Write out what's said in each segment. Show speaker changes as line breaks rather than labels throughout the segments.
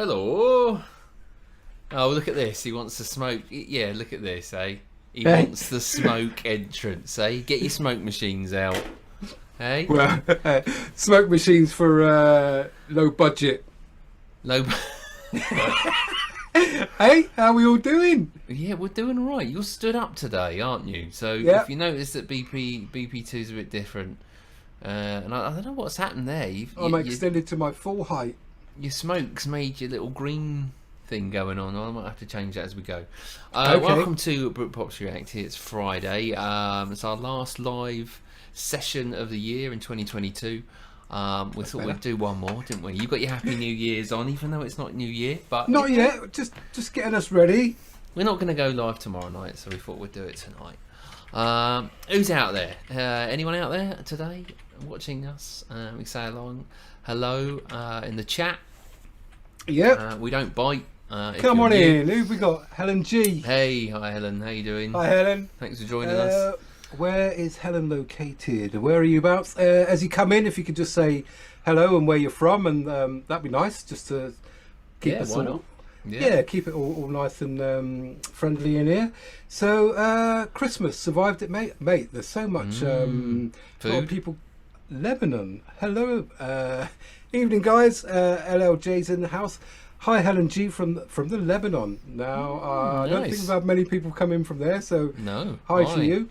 Hello. Oh, look at this. He wants to smoke. Yeah, look at this, eh? He wants the smoke entrance, eh? Get your smoke machines out. Hey?
Well, smoke machines for low budget.
Low.
Hey, how are we all doing?
Yeah, we're doing all right. You're stood up today, aren't you? So
Yep.
if you notice that BP2 is a bit different, and I don't know what's happened there.
I'm extended to my full height.
Your smoke's made your little green thing going on. I might have to change that as we go.
Okay.
Welcome to Britpops React. It's Friday. It's our last live session of the year in 2022. We thought we'd do one more, didn't we? You got your Happy New Year's on, even though it's not New Year. But
Not yet. Just getting us ready.
we're not going to go live tomorrow night, so we thought we'd do it tonight. Who's out there? Anyone out there today watching us? We say along. Hello in the chat.
Yep.
We don't bite.
Come on in. Who've we got? Helen G.
Hey, hi Helen. How you doing?
Hi, Helen.
Thanks for joining us.
Where is Helen located? Where are you about? As you come in, if you could just say hello and where you're from, and that'd be nice, just to keep us
why
all.
not?
Yeah, keep it all nice and friendly in here. So, Christmas, survived it, mate. There's so much a lot of
Food?
people. Lebanon. Hello, evening, guys. LLJ's in the house. Hi, Helen G from the Lebanon. Now, I don't think
nice.
we've had many people come in from there, so
No.
hi to you.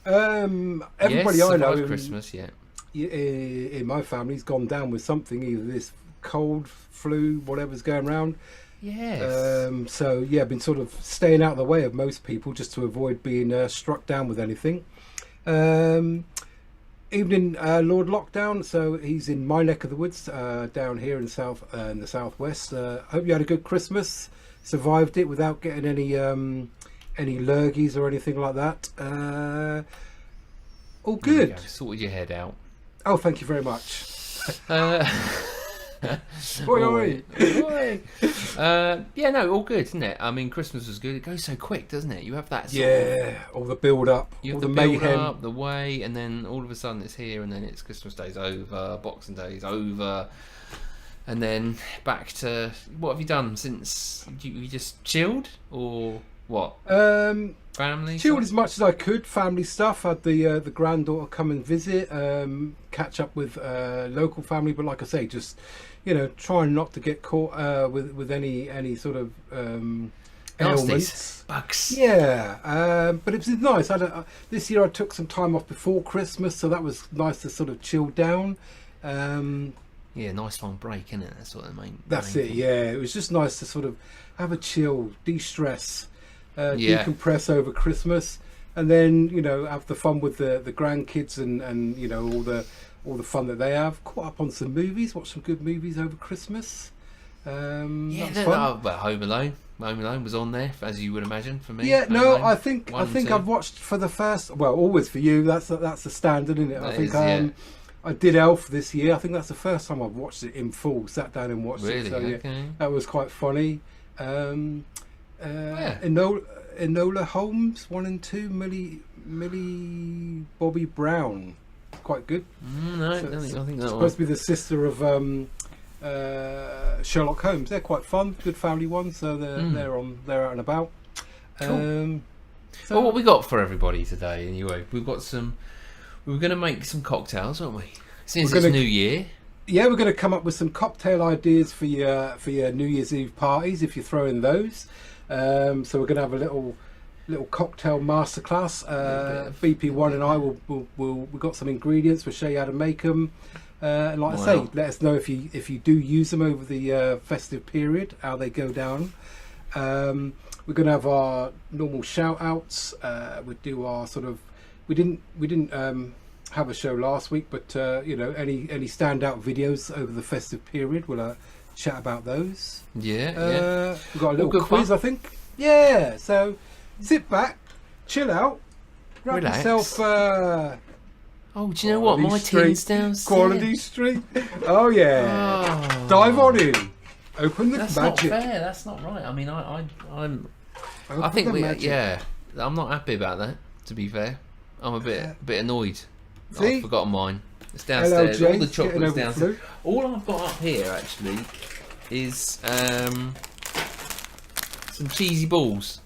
Everybody
yes,
I know
survived Christmas, yeah.
in my family's gone down with something, either this cold, flu, whatever's going around.
Yes.
So yeah, I've been sort of staying out of the way of most people just to avoid being struck down with anything. Evening, Lord Lockdown. So he's in my neck of the woods, down here in the southwest. Hope you had a good Christmas. Survived it without getting any lurgies or anything like that. All
There you
good.
go. Sorted your head out.
Oh, thank you very much.
Oi,
oi.
oi. Yeah, no, all good, isn't it? I mean, Christmas was good. It goes so quick, doesn't it? You have that sort of,
All the build up,
you
all
have
the
the build
mayhem.
up, the way, and then all of a sudden it's here, and then it's Christmas Day's over, Boxing Day's over, and then back to, what have you done since? You just chilled, or what? Family?
Chilled
stuff?
as much as I could. Family stuff. Had the granddaughter come and visit, catch up with local family. But like I say, just trying not to get caught with any sort of ailments.
Bugs.
Yeah, but it was nice. This year I took some time off before Christmas, so that was nice to sort of chill down.
Yeah, nice long break, isn't it? That's what I mean.
That's it. Yeah, it was just nice to sort of have a chill, de-stress. Decompress over Christmas, and then have the fun with the grandkids and all the fun that they have. Caught up on some movies, watched some good movies over Christmas.
Yeah,
that was fun.
well, Home Alone was on there, as you would imagine, for me.
Yeah,
Home
no,
Alone,
I think
1 and 2.
I've watched for the first. Well, always for you. That's the standard, isn't it? I
That
think
is, yeah.
I did Elf this year. I think that's the first time I've watched it in full. Sat down and watched
Really?
it. So yeah,
Okay.
that was quite funny.
Yeah.
Enola Holmes 1 and 2, Millie Bobby Brown, quite good.
No,
So
I
it's
think that
supposed to be the sister of Sherlock Holmes. They're quite fun, good family ones. So they're out and about.
Cool.
So
Well, what we got for everybody today, anyway? We're going to make some cocktails, aren't we? Since
We're
it's
gonna-
New Year.
yeah, we're going to come up with some cocktail ideas for your New Year's Eve parties if you're throwing those. So we're going to have a little cocktail masterclass. BP1 and I we've got some ingredients. We'll show you how to make them. And like I say,
Wow.
let us know if you do use them over the festive period, how they go down. We're going to have our normal shout outs. We'll do our sort of. We didn't have a show last week, but any standout videos over the festive period, we'll chat about those.
Yeah.
We've got a little
good
quiz,
fun.
I think. Yeah, so sit back, chill out, grab
Relax.
yourself
Oh, do you know what? My tin's downstairs.
Quality Street. Oh yeah.
Oh.
Dive on in. Open the
That's
magic.
not fair. That's not right. I mean, I
Open
think
the magic.
I'm not happy about that. To be fair, I'm a bit annoyed.
See?
I've forgotten mine. It's downstairs.
LLJ,
All the
getting
chocolate's
over the
downstairs.
flu.
All I've got up here actually is some cheesy balls.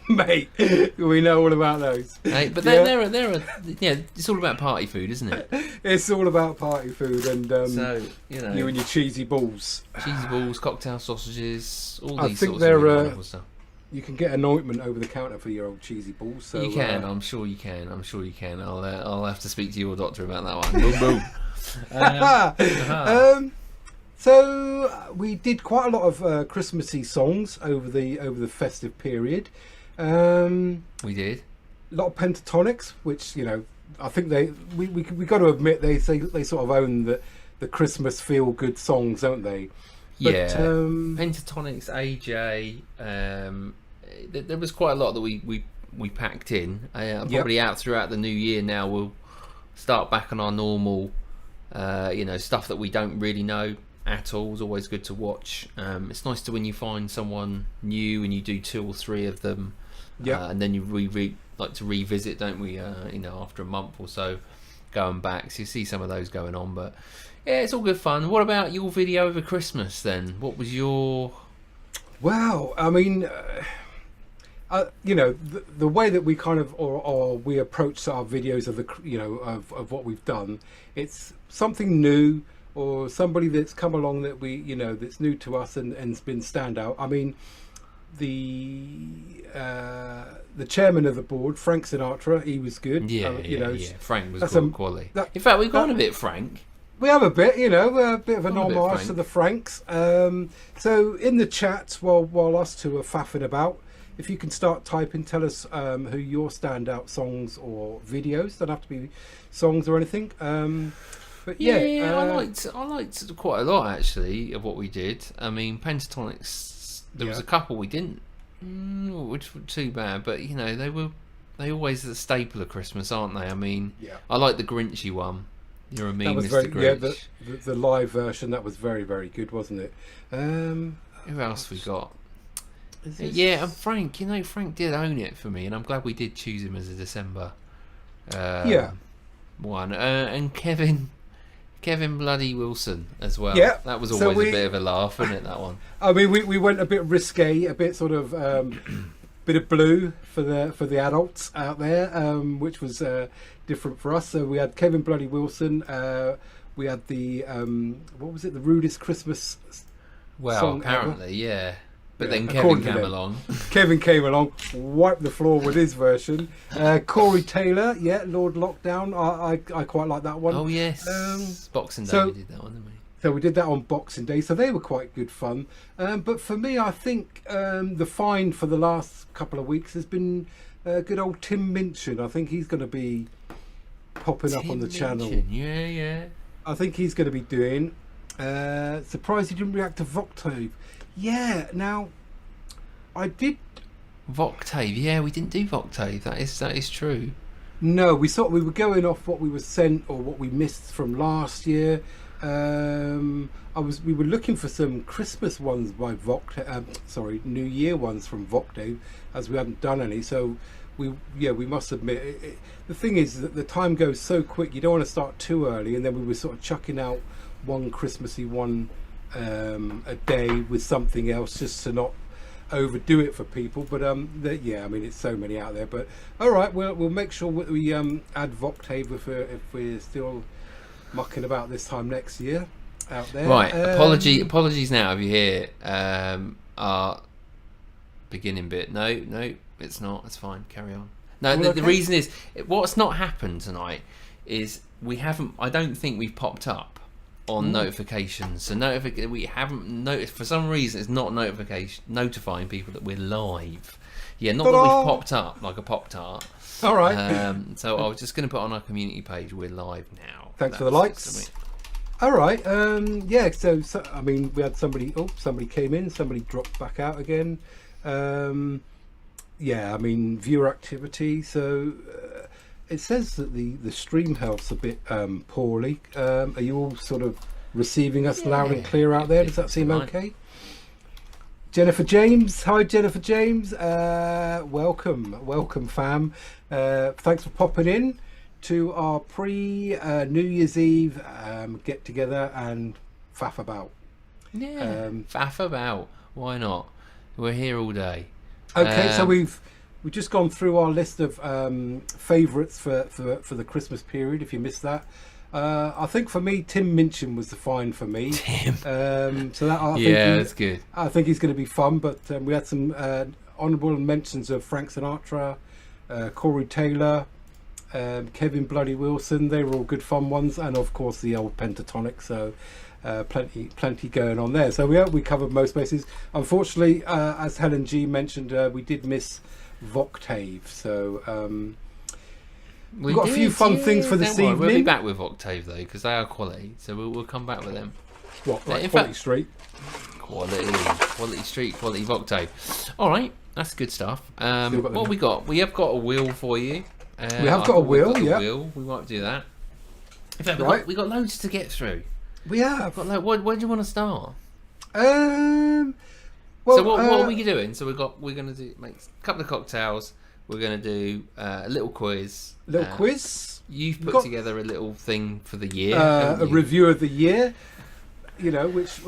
Mate, we know all about those.
Hey, but yeah, it's all about party food, isn't it?
It's all about party food and
So, you know,
you and your cheesy balls.
cheesy balls, cocktail sausages, all
I
these
think
sorts
they're,
of really wonderful stuff.
You can get an ointment over the counter for your old cheesy balls. So
You can, I'm sure you can. I'll have to speak to your doctor about that one. Boom, boom.
So we did quite a lot of Christmassy songs over the festive period.
We did.
A lot of pentatonics, which I think we got to admit they sort of own the Christmas feel good songs, don't they?
Yeah. Pentatonics, AJ. There was quite a lot that we packed in. Probably out throughout the new year now. We'll start back on our normal, stuff that we don't really know at all. It's always good to watch. It's nice to when you find someone new and you do 2 or 3 of them.
Yeah.
And then you like to revisit, don't we? After a month or so, going back, so you see some of those going on. But yeah, it's all good fun. What about your video over Christmas then? What was your?
Well, I mean, the way that we kind of or we approach our videos of of what we've done, it's something new or somebody that's come along that that's new to us and has been standout. I mean, the chairman of the board, Frank Sinatra, he was good.
Yeah. Frank was
that's
good quality. In fact, we've gone a bit Frank.
We have a bit, a bit of an
Gone a bit
homage
Frank.
to the Franks. So in the chat, while us two are faffing about, if you can start typing, tell us who your standout songs or videos. Don't have to be songs or anything. But
I liked quite a lot actually of what we did. I mean, pentatonics. There was a couple we didn't, which were too bad. But they always the staple of Christmas, aren't they? I mean, I like the Grinchy one. You're a mean Mr. Grinch.
The live version, that was very, very good, wasn't it?
Who else we got? Yeah, and Frank. Frank did own it for me, and I'm glad we did choose him as a December one. And Kevin bloody Wilson as well.
Yeah,
that was always a bit of a laugh, wasn't it? That one.
I mean, we went a bit risque, a bit sort of bit of blue for the adults out there, which was different for us. So we had Kevin bloody Wilson. We had the what was it? The rudest Christmas. Song
apparently,
ever.
Yeah. But then Kevin came along.
Kevin came along, wiped the floor with his version. Corey Taylor, Lord Lockdown. I quite like that one.
Oh yes, Boxing Day we did that one, didn't we?
So we did that on Boxing Day. So they were quite good fun. But for me, I think the find for the last couple of weeks has been good old Tim Minchin. I think he's going to be popping up on the channel.
Yeah.
I think he's going to be doing. Surprised he didn't react to Voctave. Yeah, now I did
Voctave. Yeah, we didn't do Voctave. That is true.
No, we were going off what we were sent or what we missed from last year. We were looking for some Christmas ones by Voctave. New Year ones from Voctave, as we hadn't done any. So we must admit the thing is that the time goes so quick. You don't want to start too early, and then we were sort of chucking out one Christmassy one a day with something else just to not overdo it for people. But I mean, it's so many out there. But all right, we'll make sure we add Voctave if we're still mucking about this time next year out there.
Right, apologies now if you hear our beginning bit. No, it's not. It's fine. Carry on. No, the reason is what's not happened tonight is I don't think we've popped up on notifications. So we haven't noticed for some reason. It's not notifying people that we're live. Yeah, not that we've popped up like a Pop-Tart.
All right.
So I was just going to put on our community page. We're live now.
Thanks for the likes. All right. So I mean, we had somebody. Oh, somebody came in. Somebody dropped back out again. I mean, viewer activity. So it says that the stream health's a bit poorly. Are you all sort of receiving us loud and clear out there? Does that seem okay? Jennifer James. Hi, Jennifer James. Welcome, fam. Thanks for popping in to our New Year's Eve get together and faff about.
Yeah, faff about. Why not? We're here all day.
Okay, so we've just gone through our list of favourites for the Christmas period. If you missed that, I think for me, Tim Minchin was the find for me.
Tim.
So that
that's good.
I think he's going to be fun. But we had some honourable mentions of Frank Sinatra, Corey Taylor, Kevin Bloody Wilson. They were all good fun ones, and of course the old Pentatonic. So. Plenty going on there. So we covered most bases. Unfortunately, as Helen G mentioned, we did miss Voctave. So we've got a few fun things for this evening.
We'll be back with Octave though, because they are quality. So we'll come back with them.
What? Like Quality Street?
Quality Street, Quality Octave. All right, that's good stuff. What have we got? We have got a wheel for you.
We have got a wheel. Yeah.
We might do that. In fact, we got loads to get through.
We have.
Where do you want to start?
Well,
so what are we doing? So we're going to make a couple of cocktails. We're going to do a little quiz.
Quiz.
You've put together a little thing for the year.
A review of the year. You know, which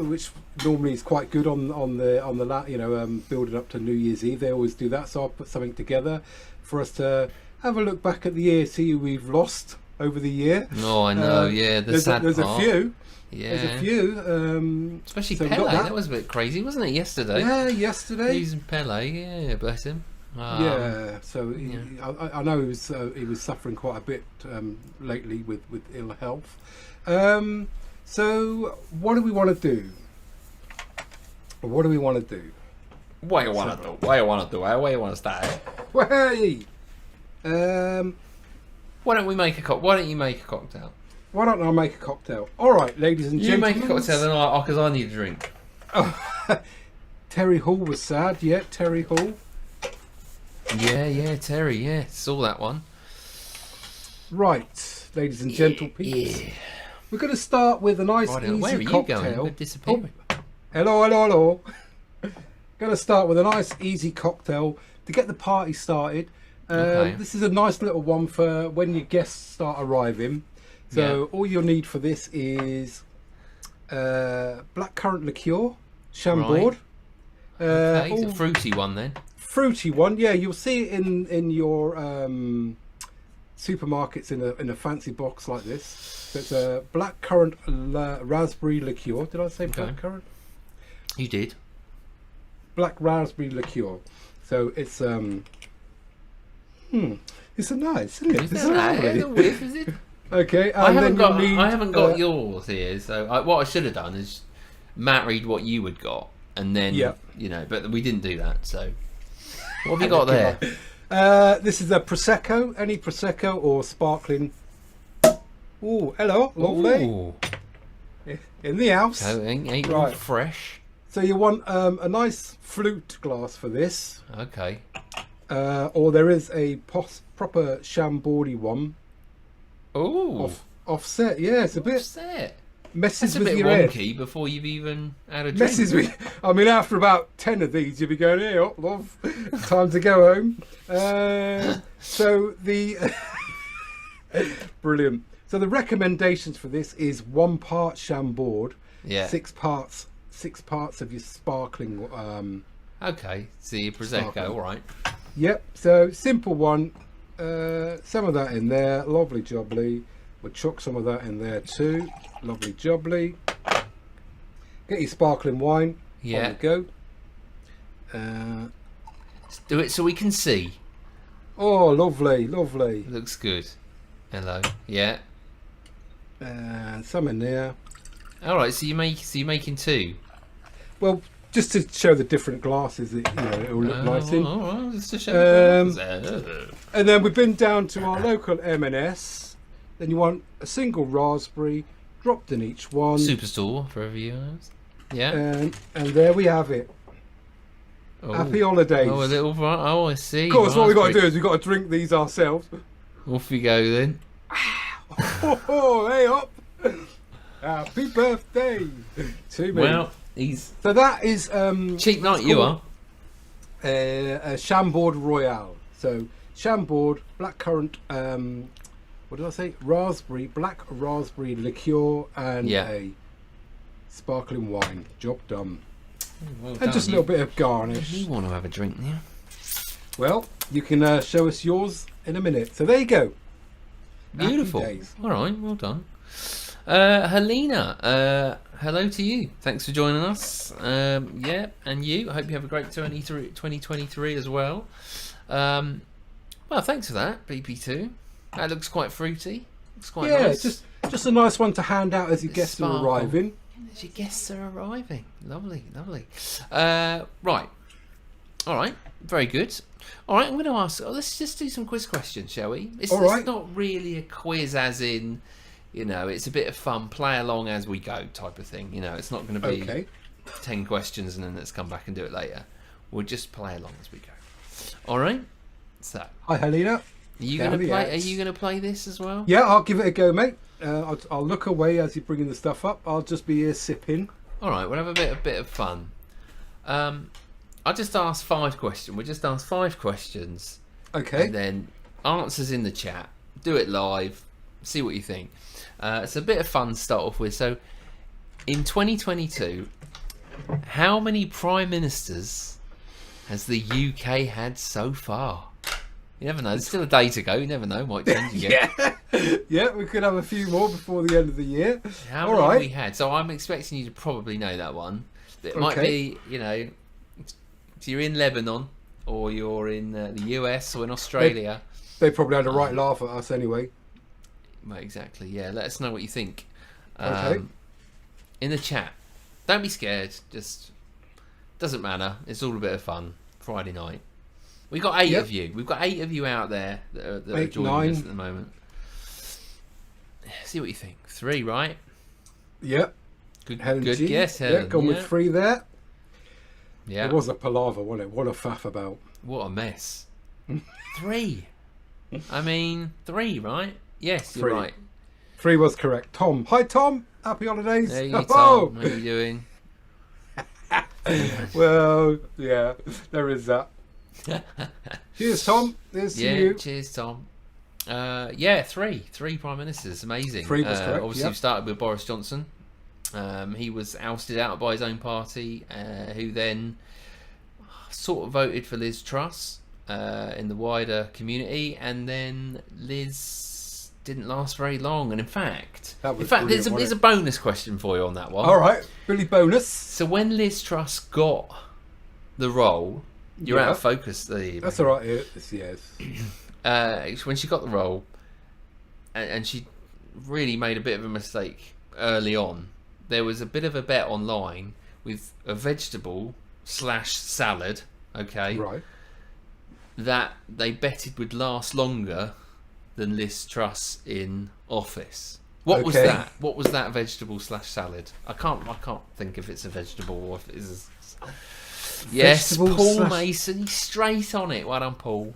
normally is quite good on the building up to New Year's Eve. They always do that. So I'll put something together for us to have a look back at the year, see who we've lost over the year.
Oh, I know. Yeah,
there's a few. Yeah, there's a few.
Especially so Pele. That was a bit crazy, wasn't it? Yesterday.
Yeah, yesterday.
Using Pele. Yeah, bless him.
Yeah. So I know he was suffering quite a bit lately with ill health. So what do we want to do? What do you want to do?
What do you want to do? Where do you want to start?
Hey.
Why don't we make a cocktail? Why don't you make a cocktail?
Why don't I make a cocktail? All right, ladies and gentlemen.
You make a cocktail, then because I need a drink.
Oh, Terry Hall was sad. Yeah, Terry Hall.
Yeah, Terry. Yeah, saw that one.
Right, ladies and gentle people. Yeah. We're going to start with a nice easy
Where are you
cocktail.
Going? You're disappearing.
Hello. Going to start with a nice easy cocktail to get the party started.
Okay.
This is a nice little one for when your guests start arriving. So all you'll need for this is blackcurrant liqueur, Chambord.
Right. Okay, it's a fruity one then.
Fruity one, yeah. You'll see it in your supermarkets in a fancy box like this. So it's a blackcurrant raspberry liqueur. Did I say blackcurrant?
You did.
Black raspberry liqueur. So it's it's a nice, isn't it?
Is it?
Okay,
I haven't got yours here, so what I should have done is married what you had got, and then but we didn't do that. So what have you got there?
This is a prosecco, any prosecco or sparkling. Oh, hello, lovely.
Ooh.
In the house.
So ain't all fresh.
So you want a nice flute glass for this.
Okay.
Or there is a proper Chambordy one.
Oh,
offset. Yeah, it's a bit
offset.
Messes
That's
with
a bit
your
wonky
head.
Before you've even had a drink.
Messes with. I mean, after about 10 of these, you'll be going, "Hey, up, love, time to go home." So the brilliant. So the recommendations for this is 1 part Chambord, 6 parts of your sparkling.
Okay, so your prosecco, all right.
Yep. So simple one. Some of that in there, lovely jubbly. We'll chuck some of that in there too, lovely jubbly. Get your sparkling wine.
Yeah.
On the go.
Let's do it so we can see.
Oh, lovely.
Looks good. Hello. Yeah.
And some in there.
All right. So you're making 2.
Well, just to show the different glasses that it will look nice in.
All right, just to show the glasses.
And then we've been down to our local M&S. Then you want a single raspberry dropped in each one.
Superstore for viewers. Yeah.
And there we have it.
Oh.
Happy holidays.
Oh, a little. Oh, I see.
Of course, what we've got to do is we've got to drink these ourselves.
Off we go then.
Hey up! Happy birthday to me.
Well,
so that is
cheap night. You are
a Chambord Royale. So Chambord, blackcurrant. What did I say? Black raspberry liqueur, and a Sparkling wine. Job done.
Well
And
done.
just a little bit of garnish.
You want to have a drink, yeah?
Well, you can show us yours in a minute. So there you go.
Beautiful.
Happy days.
All right, well done. Helena, hello to you. Thanks for joining us. Yeah, and you. I hope you have a great 2023 as well. Well, thanks for that, BP2. That looks quite fruity. Looks quite nice.
just a nice one to hand out as your guests are arriving.
As your guests are arriving. Lovely, lovely. Right. All right. Very good. All right, I'm going to ask... let's just do some quiz questions, shall we? It's not really a quiz as in, it's a bit of fun, play along as we go type of thing. It's not going to be 10 questions and then let's come back and do it later. We'll just play along as we go. All right? So...
Hi, Helena.
Are you going to play this as well?
Yeah, I'll give it a go, mate. I'll look away as you're bringing the stuff up. I'll just be here sipping.
All right, we'll have a bit of fun. I'll just ask 5 questions. We'll just ask 5 questions.
Okay.
And then answers in the chat. Do it live. See what you think. It's a bit of fun to start off with. So, in 2022, how many prime ministers has the UK had so far? You never know. There's still a day to go. You never know. Might change again.
Yeah, we could have a few more before the end of the year.
How many have we had? So I'm expecting you to probably know that one. It might be, if you're in Lebanon or you're in the US or in Australia.
They probably had a right laugh at us anyway.
Well, exactly, yeah. Let us know what you think.
Okay.
In the chat. Don't be scared. Just doesn't matter. It's all a bit of fun. Friday night. We've got 8 of you. We've got 8 of you out there that are joining us at the moment. See what you think. 3, right?
Yep.
Good
G.
guess, Helen.
Yeah, gone with 3 there.
Yeah.
It was a palaver, wasn't it? What a faff about.
What a mess. 3. I mean, 3, right? Yes, you're
3.
right.
3 was correct. Tom. Hi, Tom. Happy holidays.
There you go, Tom. How are you doing?
Well, yeah, there is that. Cheers, Tom. Here's to you.
Cheers, Tom. 3 prime ministers. Amazing.
3 was correct.
Obviously, we started with Boris Johnson. He was ousted out by his own party, who then sort of voted for Liz Truss in the wider community, and then Liz didn't last very long. And in fact, there's a bonus question for you on that one.
All right, Billy bonus.
So when Liz Truss got the role, you're out of focus there.
That's all right. Yes.
When she got the role, and she really made a bit of a mistake early on. There was a bit of a bet online with a vegetable / salad,
Right.
that they betted would last longer than Liz Truss in office. What was that? What was that vegetable / salad? I can't think if it's a vegetable or if it is. Yes, Paul Mason. He's straight on it. Well done, Paul.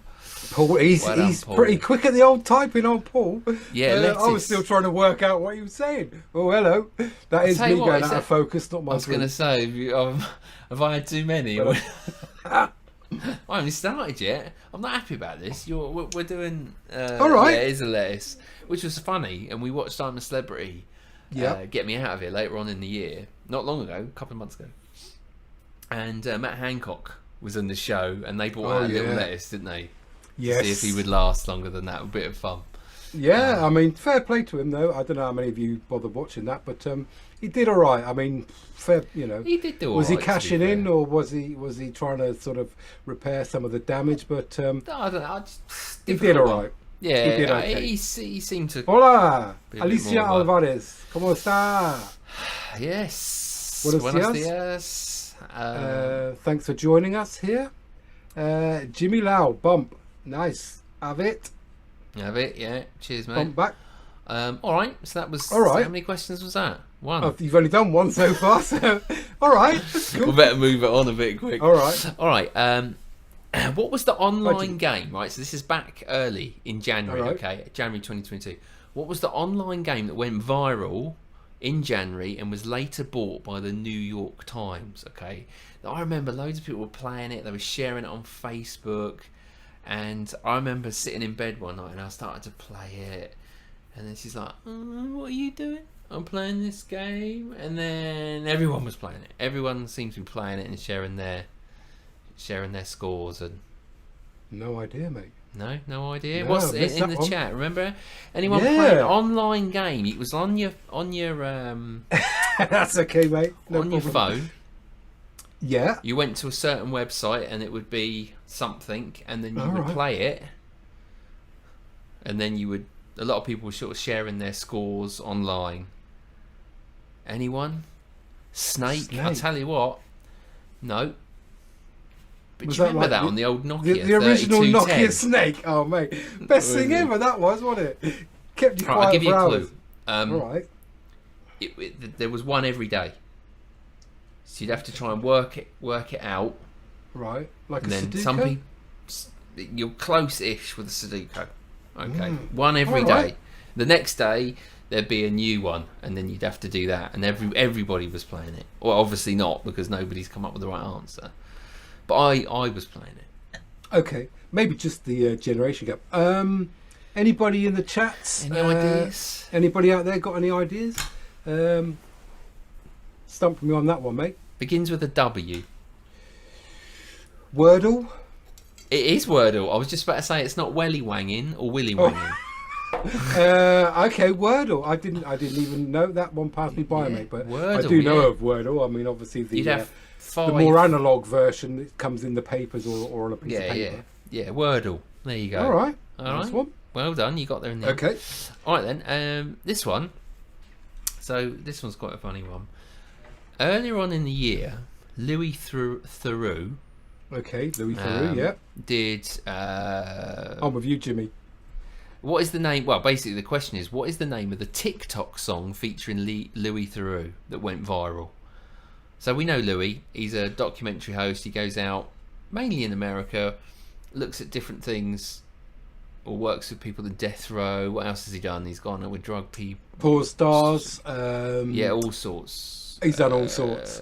Paul, he's pretty quick at the old typing on Paul.
Yeah,
I was still trying to work out what he was saying. Oh, hello. That is me going out of focus, not my.
I was going to say, have I had too many? I haven't started yet. I'm not happy about this. We're doing.
All right.
Yeah, it is a lettuce, which was funny, and we watched I'm a Celebrity. Get me out of here later on in the year, not long ago, a couple of months ago, and Matt Hancock was on the show, and they brought out a little lettuce, didn't they?
Yes.
See if he would last longer than that. A bit of fun.
Yeah, I mean, fair play to him though. I don't know how many of you bothered watching that, but he did all right. I mean, fair,
He did do all
was
right.
Was he cashing in, or was he trying to sort of repair some of the damage? But
I don't know.
He did all right.
Yeah,
he did okay.
He seemed to.
Hola, Alicia Alvarez. ¿Cómo está?
Yes.
Buenos dias. Thanks for joining us here. Jimmy Lau, bump. Nice. Have it,
yeah. Cheers, mate.
Bump back.
All right. So that was.
All right.
How many questions was that? 1.
Oh, you've only done 1 so far. So, all right. Cool.
We better move it on a bit quick.
All right.
All right. What was the online game? Right. So this is back early in January.
Right.
Okay, January 2022. What was the online game that went viral in January and was later bought by the New York Times? Okay. I remember loads of people were playing it. They were sharing it on Facebook. And I remember sitting in bed one night and I started to play it. And then she's like, what are you doing? I'm playing this game. And then everyone was playing it. Everyone seems to be playing it and sharing their scores. And
No idea, mate.
no idea.
No,
What's
I missed
in
that
the
one.
chat? Remember, anyone
Yeah.
playing an online game? It was on your
That's okay, mate. No
on your
problem.
phone.
Yeah.
You went to a certain website and it would be something, and then you would
Alright.
play it, and then you would. A lot of people were sort of sharing their scores online. Anyone? Snake? I'll tell you what. No. But
Was
do you
that
remember
like
that
the-
on the old Nokia?
The original
3210?
Nokia Snake. Oh, mate. Best thing ever, that was, wasn't it? Kept you
Right,
quiet
I'll give you
for
a
hours.
clue.
Alright.
There was one every day. So you'd have to try and work it out.
Right. Like
And
a
then
Sudoku?
some people, you're close-ish with a Sudoku. Okay,
Mm.
one every
Alright.
day. The next day there'd be a new one, and then you'd have to do that. And everybody was playing it. Well, obviously not, because nobody's come up with the right answer. But I was playing it.
Okay. Maybe just the generation gap. Anybody in the chats?
Any ideas?
Anybody out there got any ideas? Stump me on that one, mate.
Begins with a W.
Wordle?
It is Wordle. I was just about to say it's not Welly Wanging or Willy Wanging.
Okay, Wordle. I didn't even know that one passed me by,
Yeah,
mate. But I
Wordle,
do know
yeah.
of Wordle. I mean, obviously
You'd
the
have five.
the more analog version that comes in the papers or on a piece of
yeah,
paper.
yeah, Wordle. There you go.
All right,
All
nice
right.
one.
Well done. You got there in the end.
Okay.
All right then. This one. So this one's quite a funny one. Earlier on in the year, Louis Theroux
Okay, Louis Theroux, yeah.
did.
I'm with you, Jimmy.
What is the name? Well, basically the question is, what is the name of the TikTok song featuring Louis Theroux that went viral? So we know Louis. He's a documentary host. He goes out mainly in America, looks at different things, or works with people in death row. What else has he done? He's gone out with drug people.
Paul Stars.
Yeah, all sorts.
He's done all sorts.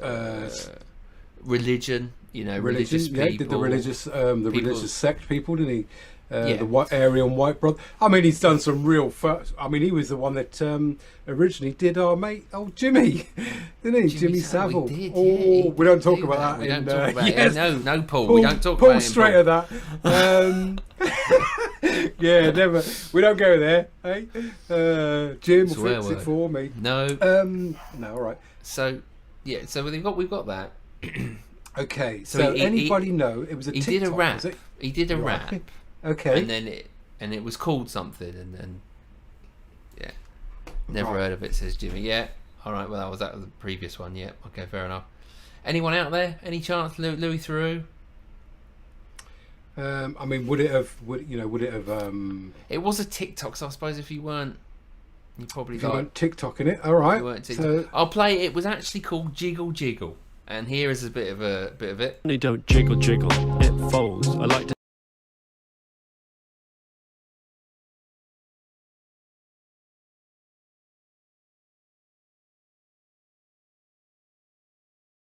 Religion, religious
Religion, yeah,
people.
did the religious, religious sect people, didn't he?
Yeah.
The white Aryan white brother. I mean, he's done some real. I mean, he was the one that originally did our mate, old Jimmy, didn't he? Jimmy Savile.
We did,
oh,
yeah,
we don't talk
do
about that.
We don't
in,
talk about
yes.
it. No, Paul.
Paul,
We don't talk
Paul
about it.
straight at that. Yeah, never. We don't go there. Hey, Jim will
Swear
fix
word.
it for me.
No.
No, all right.
So, yeah. So we've got that.
Okay.
So
So,
he-
anybody know it was a
He
TikTok?
did a rap.
Was it?
He did a
Right.
rap,
Okay.
and it was called something, and then yeah, never
Right.
heard of it. Says Jimmy. Yeah. All right. Well, that was the previous one. Yeah. Okay. Fair enough. Anyone out there? Any chance, Louis Theroux?
I mean, would it have?
It was a TikTok, so I suppose if you weren't, you probably
If you
got.
weren't TikToking it, all right.
You weren't TikTok.
So,
I'll play. It was actually called Jiggle Jiggle, and here is a bit of it.
Only don't jiggle jiggle, it folds. I like to.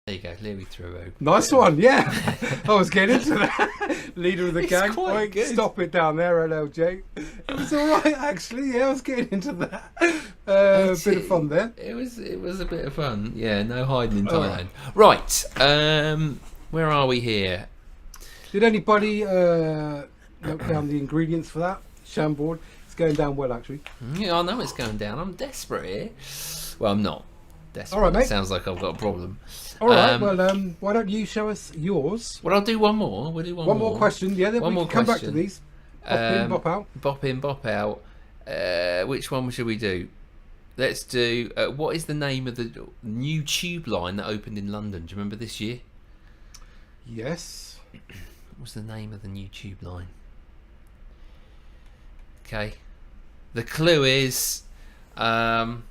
There you go, Louis Theroux.
nice one, yeah. I was getting into that. Leader of the
It's
gang.
quite
Wait,
good.
stop it down there, LLJ. It was all right, actually. Yeah, I was getting into that. Bit of fun there.
It was a bit of fun. Yeah, no hiding in
All
Thailand. Right. Where are we here?
Did anybody note down the ingredients for that? Shamboard. It's going down well, actually.
Yeah, I know it's going down. I'm desperate here. Well, I'm not desperate.
All right, mate.
It sounds like I've got a problem.
All right.
Um,
Why don't you show us yours?
Well, I'll do one more. We'll do one more.
One more question. Yeah, then
One
we
more
can come back to
question.
these. Bop in, bop out.
Bop in, bop out. Which one should we do? Let's do. What is the name of the new tube line that opened in London? Do you remember this year?
Yes.
What's the name of the new tube line? Okay. The clue is. Well,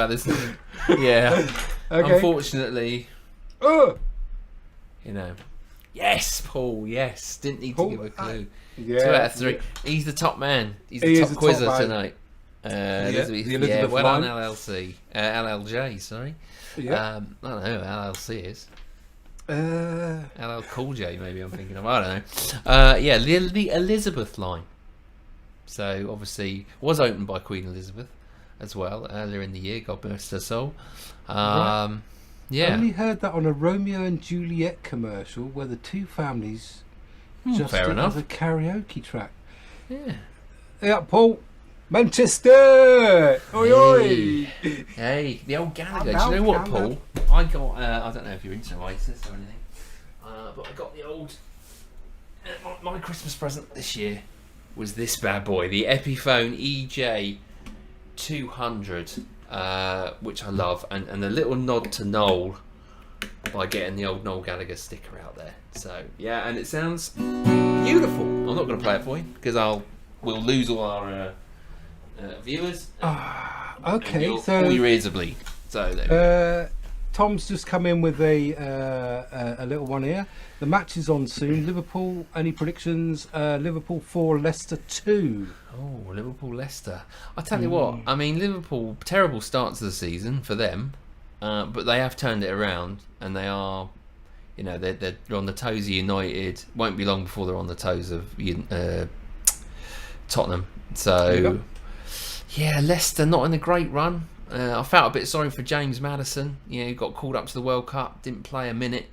there's. Yeah.
Okay.
Unfortunately,
Oh.
Yes, Paul. Yes. Didn't need
Paul,
to give a clue.
Yeah.
2 out of 3. He's the top man. He's the
He
top
is the top
quizzer
man.
tonight.
the Elizabeth
well done,
line.
LLJ, sorry.
Yeah.
I don't know who LLC is. LL Cool J, maybe I'm thinking of. I don't know. Yeah, the Elizabeth line. So obviously was opened by Queen Elizabeth as well earlier in the year. God bless her soul.
Right.
Yeah.
I only heard that on a Romeo and Juliet commercial where the two families just
fair
did
enough.
as a karaoke track.
Yeah.
Yeah, Paul. Manchester! Oi, oi!
Hey, the old Gallagher. Do
Calm
you know what,
down,
Paul? I got. I don't know if you're into Oasis or anything, but I got the old. My Christmas present this year was this bad boy, the Epiphone EJ 200, which I love, and a little nod to Noel by getting the old Noel Gallagher sticker out there. So yeah, and it sounds beautiful. I'm not going to play it for you because we'll lose all our viewers.
Okay,
All
so
your ears will bleed. So there
Tom's just come in with a little one here. The match is on soon. Liverpool, any predictions? Liverpool 4, Leicester 2.
Oh, Liverpool-Leicester. I tell you what, I mean, Liverpool, terrible start to the season for them, but they have turned it around, and they are, you know, they're on the toes of United. Won't be long before they're on the toes of Tottenham. So, yeah, Leicester not in a great run. I felt a bit sorry for James Maddison. You know, he got called up to the World Cup, didn't play a minute.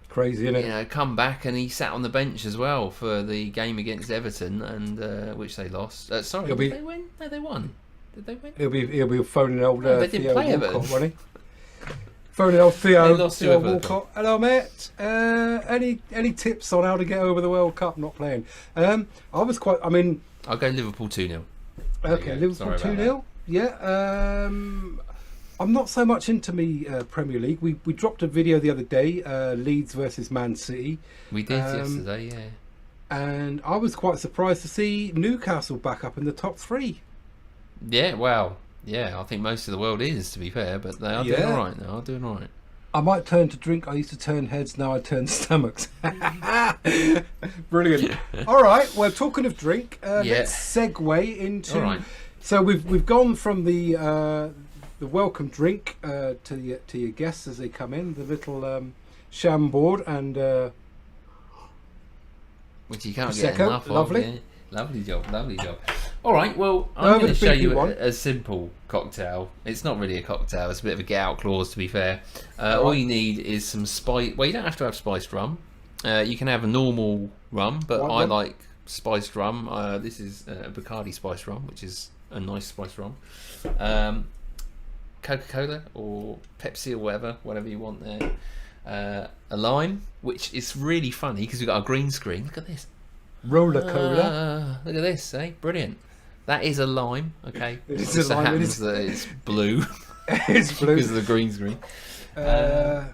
Crazy, isn't it?
You know, come back and he sat on the bench as well for the game against Everton, and which they lost. Sorry, did they win? No, they won. Did they win?
He'll be phoning old
they didn't
Theo
play
Walcott,
Everton.
won't he? Phoning old Theo
lost to
Theo
Everton.
Walcott. Hello, mate. Any tips on how to get over the World Cup not playing? I was quite. I mean,
I'll go Liverpool 2-0.
okay, Liverpool 2-0. Yeah. I'm not so much into Premier League. We dropped a video the other day, Leeds versus Man City.
We did yesterday, yeah.
And I was quite surprised to see Newcastle back up in the top 3.
Yeah, well, yeah, I think most of the world is, to be fair, but they are doing all right now. Doing all right.
I might turn to drink. I used to turn heads, now I turn stomachs. Brilliant. All right, well, talking of drink, let's segue into...
All right.
So we've gone from the welcome drink to your guests as they come in, the little Chambord and
Which you can't
Prosecco,
get enough
lovely.
of. Yeah. Lovely job. All right, well, I'm going to show you a simple cocktail. It's not really a cocktail, it's a bit of a get out clause, to be fair. All you need is some spice. Well, you don't have to have spiced rum. You can have a normal rum, but I like spiced rum. This is a Bacardi spiced rum, which is a nice spiced rum. Coca-Cola or Pepsi or whatever you want there. A lime, which is really funny because we've got a green screen. Look at this.
Roller Cola.
Look at this, brilliant. That is a lime, okay.
It is
just
a lime,
happens that it's blue.
It's blue.
Because of the green screen.
Yeah,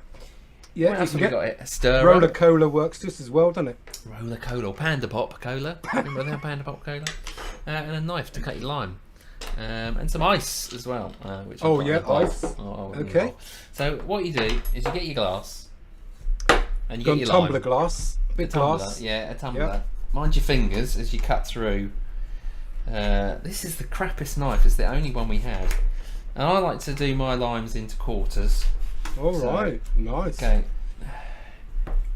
what else have we got? A stir.
Roller Cola works just as well, doesn't it?
Roller Cola or Panda Pop Cola. Remember that Panda Pop Cola? And a knife to cut your lime. And some ice as well. Which
ice.
Okay. So what you do is you get your glass and you get your
tumbler
lime.
glass, big glass.
Yeah, a tumbler.
Yep.
Mind your fingers as you cut through. This is the crappiest knife. It's the only one we had. And I like to do my limes into quarters.
All right, nice.
Okay.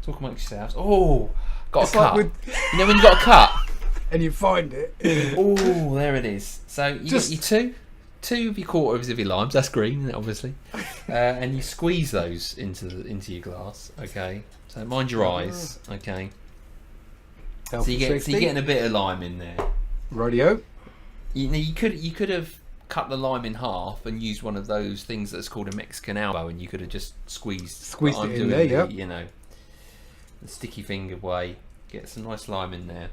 Talk amongst yourselves. Oh, got
It's
a cut.
like
You know when you got a cut?
and you find it.
Oh, there it is. So you get your two of your quarters of your limes. That's green, obviously, and you squeeze those into your glass. Okay. So mind your eyes. Okay. So you're getting a bit of lime in there.
Radio.
You could have cut the lime in half and used one of those things that's called a Mexican elbow, and you could have just squeezed
it in there. Yeah.
You know, the sticky finger way. Get some nice lime in there.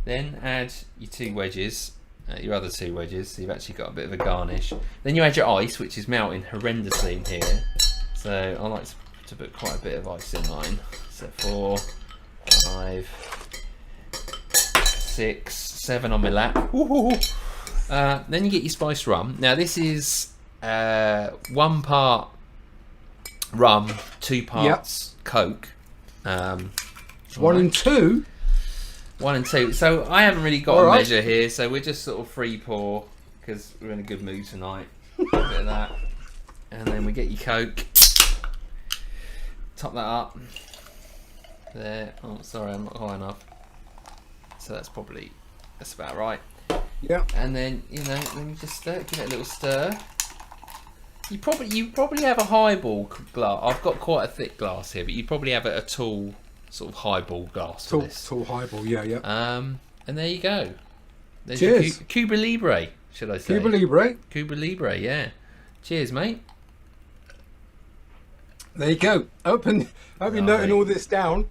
Then add your two wedges, your other two wedges. So you've actually got a bit of a garnish. Then you add your ice, which is melting horrendously in here. So I like to put quite a bit of ice in mine. So 4, 5, 6, 7 on my lap. Then you get your spiced rum. Now this is 1 part rum, 2 parts Coke.
1 and 2.
1 and 2. So I haven't really got a measure here, so we're just sort of free pour because we're in a good mood tonight. A bit of that, and then we get your Coke. Top that up. There. Oh, sorry, I'm not high enough. So that's probably That's about right.
Yeah.
And then then you just stir, give it a little stir. You probably have a highball glass. I've got quite a thick glass here, but you probably have a tall sort of highball glass for this.
Tall highball. Yeah.
And there you go. There's
Cheers.
your Cuba Libre, should I say?
Cuba Libre.
Cuba Libre, yeah. Cheers, mate.
There you go. Hope you're noting all this down.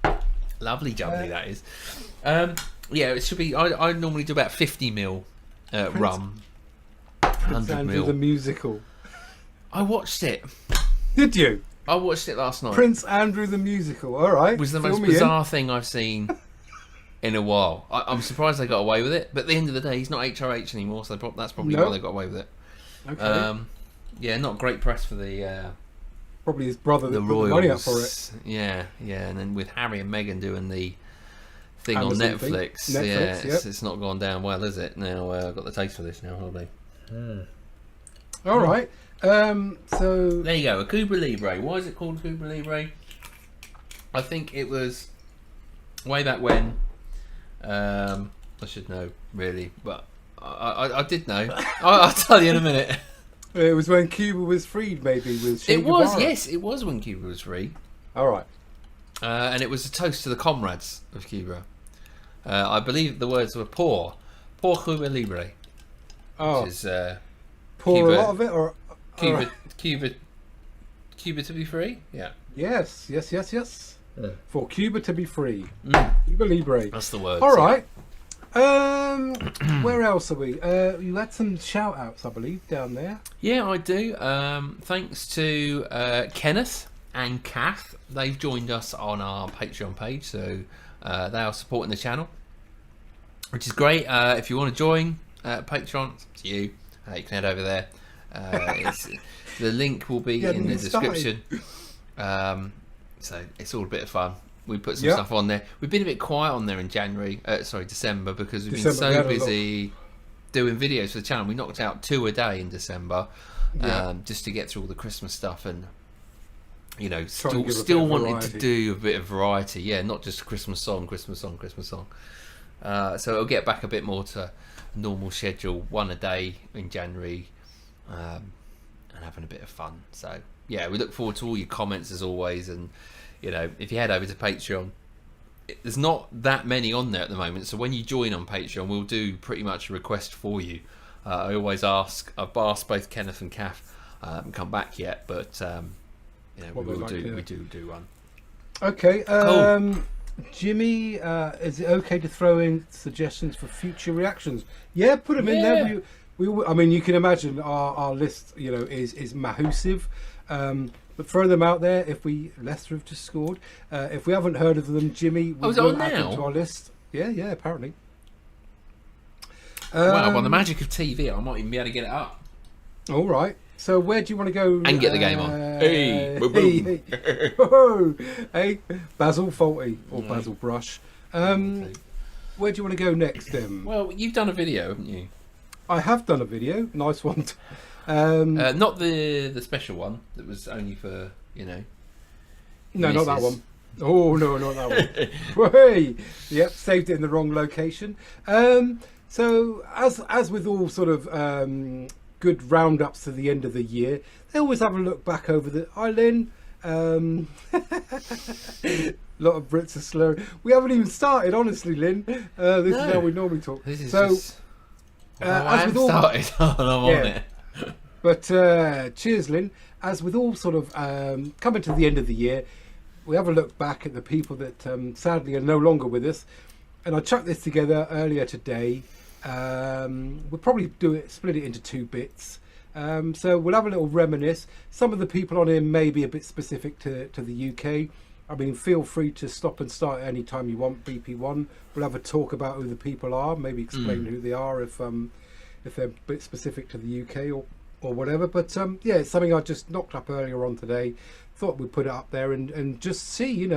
Lovely jubbly, that is. Yeah, it should be. I normally do about 50ml rum. 100
Andrew the
ml.
musical.
I watched it.
Did you?
I watched it last night.
Prince Andrew the musical. All right.
It was the
Fill
most
me in.
bizarre thing I've seen in a while. I'm surprised they got away with it. But at the end of the day, he's not HRH anymore, so that's probably
No.
why they got away with it.
Okay.
Yeah, not great press for the
Probably his brother that
the
put the
Royals.
money up for it.
Yeah, and then with Harry and Meghan doing the thing
Amazon
on
thing.
Netflix.
Netflix,
Yeah,
yep.
it's not gone down well, is it? Now I've got the taste for this now, probably.
All right. So
There you go, a Cuba Libre. Why is it called Cuba Libre? I think it was way back when. I should know, really, but I did know. I'll tell you in a minute.
it was when Cuba was freed, maybe with Che
It was,
Guevara.
yes, it was when Cuba was free.
All right.
And it was a toast to the comrades of Cuba. I believe the words were por Cuba Libre,
Oh,
which is
pour
Cuba-
a lot of it, or
Cuba to be free. Yeah,
Yes.
Yeah.
For Cuba to be free.
Mm.
Cuba Libre.
That's the word.
All right. Where else are we? You had some shout outs, I believe, down there.
Yeah, I do. Thanks to Kenneth and Kath. They've joined us on our Patreon page, so they are supporting the channel, which is great. If you want to join Patreon, it's you. You can head over there. The link will be in the description. So it's all a bit of fun. We put some stuff on there. We've been a bit quiet on there in December, because we've been so busy doing videos for the channel. We knocked out 2 a day in December, just to get through all the Christmas stuff, and still wanted to do a bit of variety. Yeah, not just Christmas song. So it'll get back a bit more to normal schedule, 1 a day in January, and having a bit of fun. So yeah, we look forward to all your comments as always, and if you head over to Patreon, there's not that many on there at the moment, so when you join on Patreon, we'll do pretty much a request for you. I always ask. I've asked both Kenneth and Kath, haven't come back yet, but we do one.
Okay.
Cool.
Jimmy, is it okay to throw in suggestions for future reactions? Yeah, put them in there. I mean, you can imagine our list, is massive. But throw them out there. If Leicester have just scored. If we haven't heard of them, Jimmy, we will add them to our list. Yeah, apparently.
Wow, by the magic of TV, I might even be able to get it up.
All right. So where do you want to go?
And get the game on. Hey, boom, boom.
Hey, Basil Faulty or Basil Brush. Where do you want to go next, then?
Well, you've done a video, haven't you?
I have done a video. Nice one.
Not the special one that was only for
No, not that
missus.
one. Oh no, not that one. Hey, yep, saved it in the wrong location. So as with all sort of good roundups to the end of the year, they always have a look back over the Lynn. A lot of Brits are slurring. We haven't even started, honestly, Lynn. This is how we normally talk.
This is
so,
just...
as with all,
started, and I'm on it.
But cheers, Lynn. As with all sort of coming to the end of the year, we have a look back at the people that sadly are no longer with us. And I chucked this together earlier today. We'll probably split it into 2 bits. So we'll have a little reminisce. Some of the people on here may be a bit specific to the UK. I mean, feel free to stop and start at any time you want. BP1. We'll have a talk about who the people are. Maybe explain who they are if they're a bit specific to the UK or whatever. But yeah, it's something I just knocked up earlier on today. Thought we'd put it up there and just see,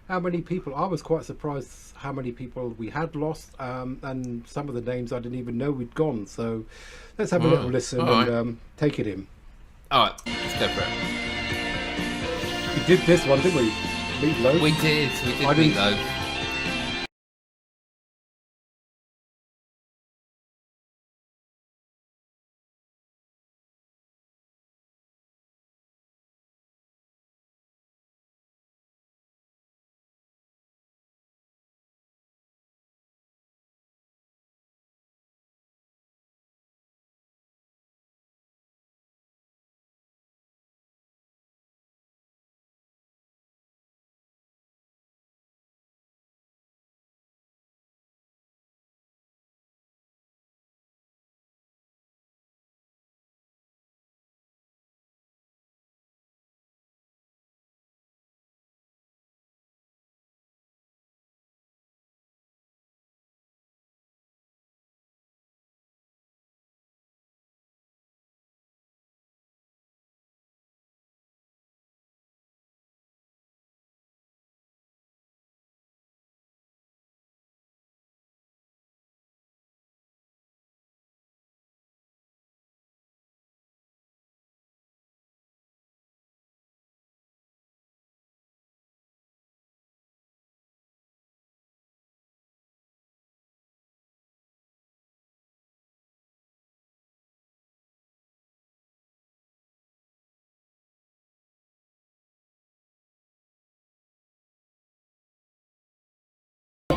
how many people. I was quite surprised how many people we had lost, and some of the names I didn't even know we'd gone. So let's have a little listen and take it in.
All right, let's go for it.
We did this one, didn't we? Meatloaf.
We did
I didn't-
Meatloaf.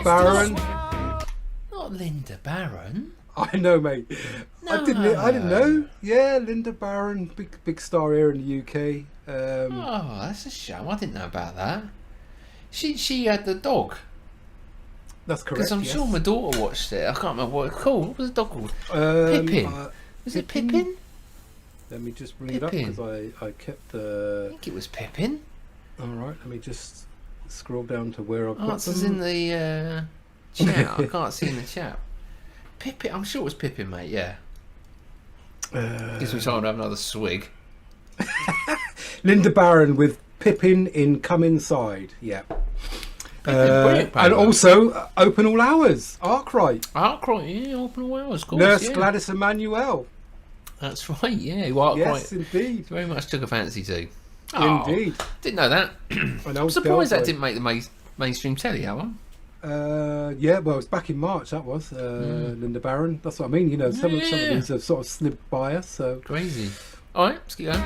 Barron.
Not Linda Barron.
I know, mate.
No.
I didn't know. Yeah, Linda Barron, big star here in the UK.
Oh, that's a shame. I didn't know about that. She had the dog.
That's correct.
Because I'm sure my daughter watched it. I can't remember what it's called. What was the dog called? Pippin. Was it Pippin?
Let me just bring it up because I kept the.
I think it was Pippin.
All right, let me just scroll down to where I've got
Answers
them.
in the chat. I can't see in the chat. Pippin. I'm sure it was Pippin, mate. Yeah. Gives me time to have another swig.
Linda Barron with Pippin in Come Inside. Yeah.
Brilliant,
and also Open All Hours. Arkwright.
Yeah, Open All Hours. Of course,
Nurse
yeah.
Gladys Emmanuel.
That's right. Yeah, Arkwright.
Yes, indeed.
Very much took a fancy to.
Indeed.
Didn't know that. I'm surprised that didn't make the mainstream telly, that one.
Yeah, well, it was back in March. That was Linda Barron. That's what I mean. You know, some of these have sort of slipped by us. So
crazy. All right, let's keep going.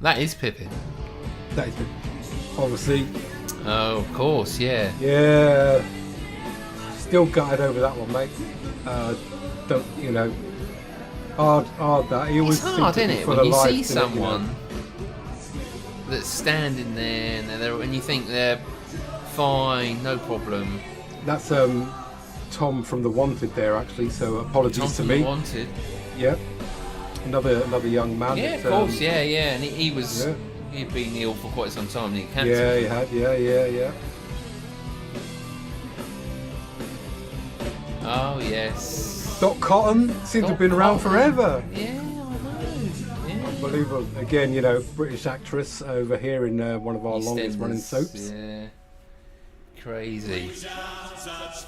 That is Pippin.
That is obviously.
Oh, of course, yeah.
Yeah. Still gutted over that one, mate. Don't you know? Hard that. He always
it's hard, isn't it? When you see someone
you know?
that's standing there and you think they're fine, no problem.
That's Tom from The Wanted there, actually. So apologies to me.
The Wanted.
Yeah. Another young man.
Yeah, of course. Yeah. And he was.
Yeah.
He'd been ill for quite some time. He had cancer.
Yeah, he had. Yeah.
Oh yes.
Dot Cotton seems to have been around forever.
Yeah, I know. Yeah.
Unbelievable. Again, you know, British actress over here in one of our longest running soaps.
Yeah. Crazy. Oh.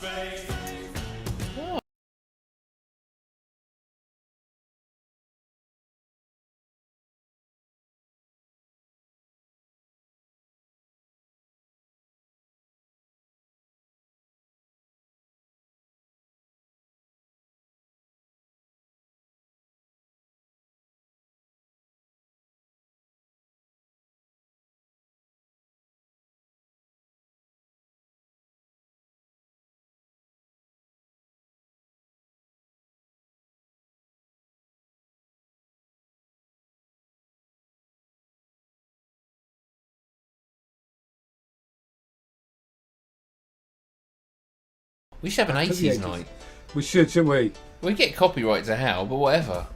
We should have an 80s night.
We should, shouldn't we?
We get copyright to hell, but whatever.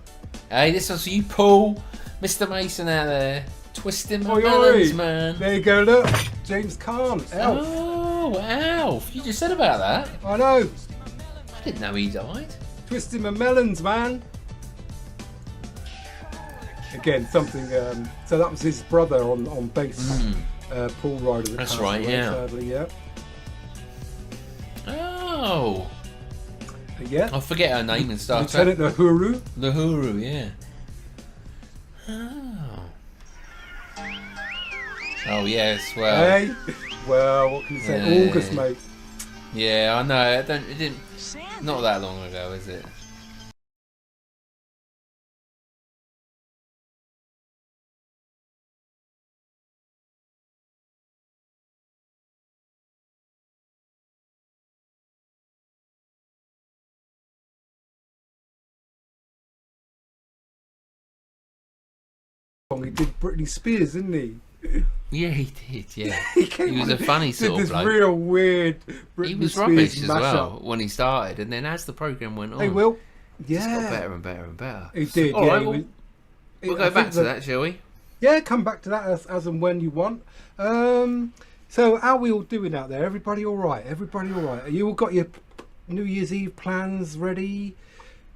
Hey, this one's for you, Paul, Mr. Mason out there, twisting my melons, man.
There you go, look. James Caan, Elf.
Oh, Alf. You just said about that.
I know.
I didn't know he died.
Twisting my melons, man. Again, something. So that was his brother on bass, Paul Ryder.
That's right, yeah.
Sadly, yeah.
Oh.
Yeah.
I forget her name and stuff.
Lieutenant Uhuru.
Uhuru, yeah. Oh. Oh yes, well.
Hey. Well, what can you say?
Yeah.
August, mate.
Yeah, I know. It didn't. Not that long ago, is it?
He did Britney Spears, didn't he?
Yeah, he did. Yeah,
he
was a funny sort of
this
bloke.
real weird Britney
He was
Spears
rubbish as
mashup.
well when he started, and then as the program went on,
Hey, Will.
he just got
Yeah.
better and better and better.
He did.
All
Yeah.
right, we'll go back to that, shall we?
Yeah, come back to that as and when you want. So how are we all doing out there? Everybody all right? Everybody all right? You all got your New Year's Eve plans ready?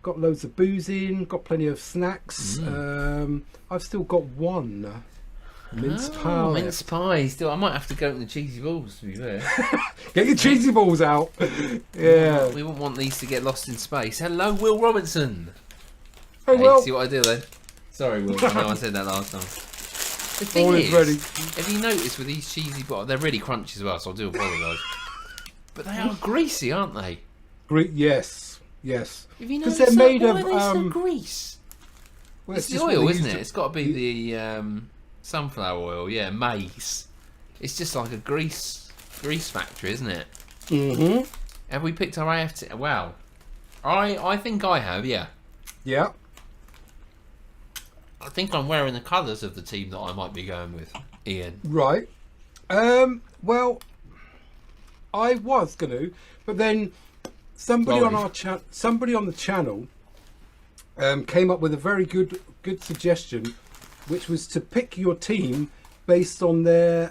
Got loads of booze in? Got plenty of snacks? I've still got one mince pie.
Mince pie. Still, I might have to go to the cheesy balls, to be fair.
Get your cheesy balls out. Yeah.
We wouldn't want these to get lost in space. Hello, Will Robinson.
Hey,
Hey,
Will.
see what I do then? Sorry, Will. I know I said that last time. The thing
All
is,
is ready.
have you noticed with these cheesy balls, they're really crunchy as well, so I do apologise. But they are greasy, aren't they?
Great. Yes. Yes.
Have you
Because
noticed
they're made
Why
of
are they so grease?
well,
It's the
just what
oil,
they
isn't
used
it?
to-
It's got to be the sunflower oil, yeah, maize. It's just like a grease factory, isn't it?
Mm-hmm.
Have we picked our AFT? Wow. I think I have, yeah.
Yeah.
I think I'm wearing the colours of the team that I might be going with, Ian.
Right. Well, I was going to, but then somebody on the channel came up with a very good suggestion, which was to pick your team based on their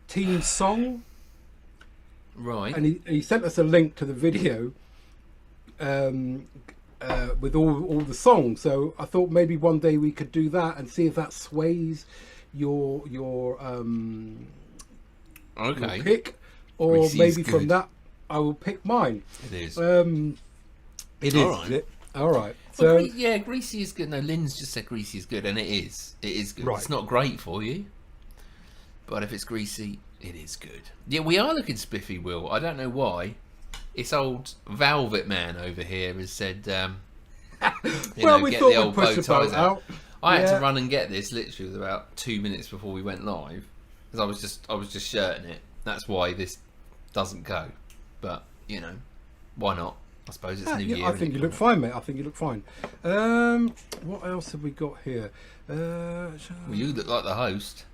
team song.
Right.
And he sent us a link to the video with all the songs. So I thought maybe one day we could do that and see if that sways your pick, or
Greasy's
maybe
good.
from that I will pick mine.
It is.
It is.
All right.
Is it? All right.
Well,
So
yeah, Greasy is good. No, Lynn's just said Greasy is good, and it is. It is good.
Right.
It's not great for you, but if it's Greasy, it is good. Yeah, we are looking spiffy, Will. I don't know why. It's old Velvet Man over here has said,
we
get
thought
the old
we'd push
bow
the boat
ties out.
out.
I had
Yeah.
to run and get this literally with about 2 minutes before we went live, because I was just shirting it. That's why this doesn't go. But why not? I suppose it's New Year.
I think you look fine, mate. I think you look fine. What else have we got here?
Well, you look like the host.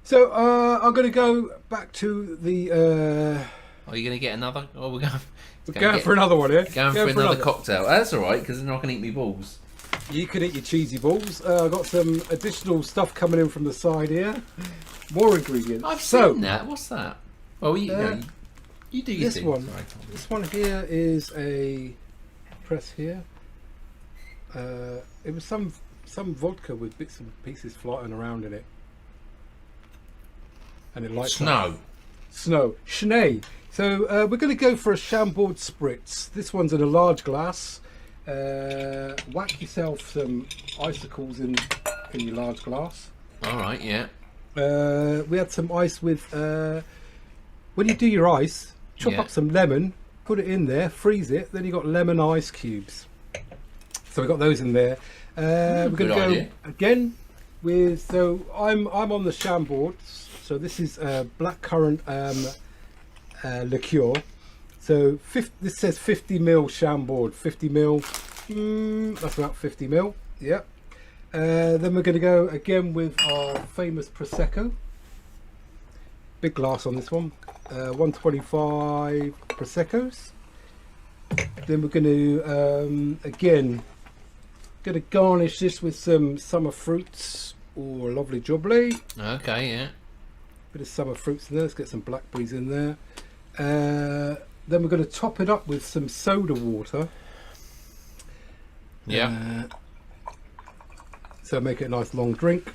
So I'm going to go back to the.
Are you going to get another? Oh, we're
Going for another one here.
Going for another cocktail. That's all right, because then I can eat me balls.
You can eat your cheesy balls. I've got some additional stuff coming in from the side here. More ingredients.
I've seen that. What's that? Well, you do your
this
thing.
one.
Sorry.
This one here is a press here. It was some vodka with bits and pieces floating around in it, and it lights up. Snow. Schnee. So we're going to go for a Chambord Spritz. This one's in a large glass. Whack yourself some icicles in your large glass.
All right, yeah.
We had some ice with. When you do your ice, chop up some lemon, put it in there, freeze it. Then you got lemon ice cubes. So we got those in there. We're going to go again with. So I'm on the Chambord. So this is blackcurrant liqueur. So this says 50 ml Chambord. 50 ml. That's about 50 ml. Yep. Then we're going to go again with our famous Prosecco. Big glass on this one. 125 Proseccos. Then we're going to again garnish this with some summer fruits or lovely jubbly.
Okay, yeah.
Bit of summer fruits in there. Let's get some blackberries in there. Then we're going to top it up with some soda water.
Yeah.
So make it a nice long drink.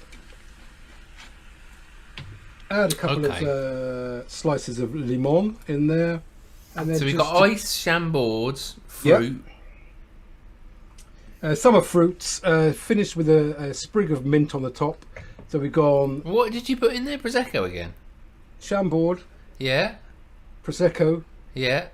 Add a couple of slices of limon in there. And then
So we've got ice, Chambord, fruit.
Yep. Summer fruits, finished with a sprig of mint on the top. So we've gone
What did you put in there? Prosecco again?
Chambord,
Yeah.
Prosecco,
Yeah.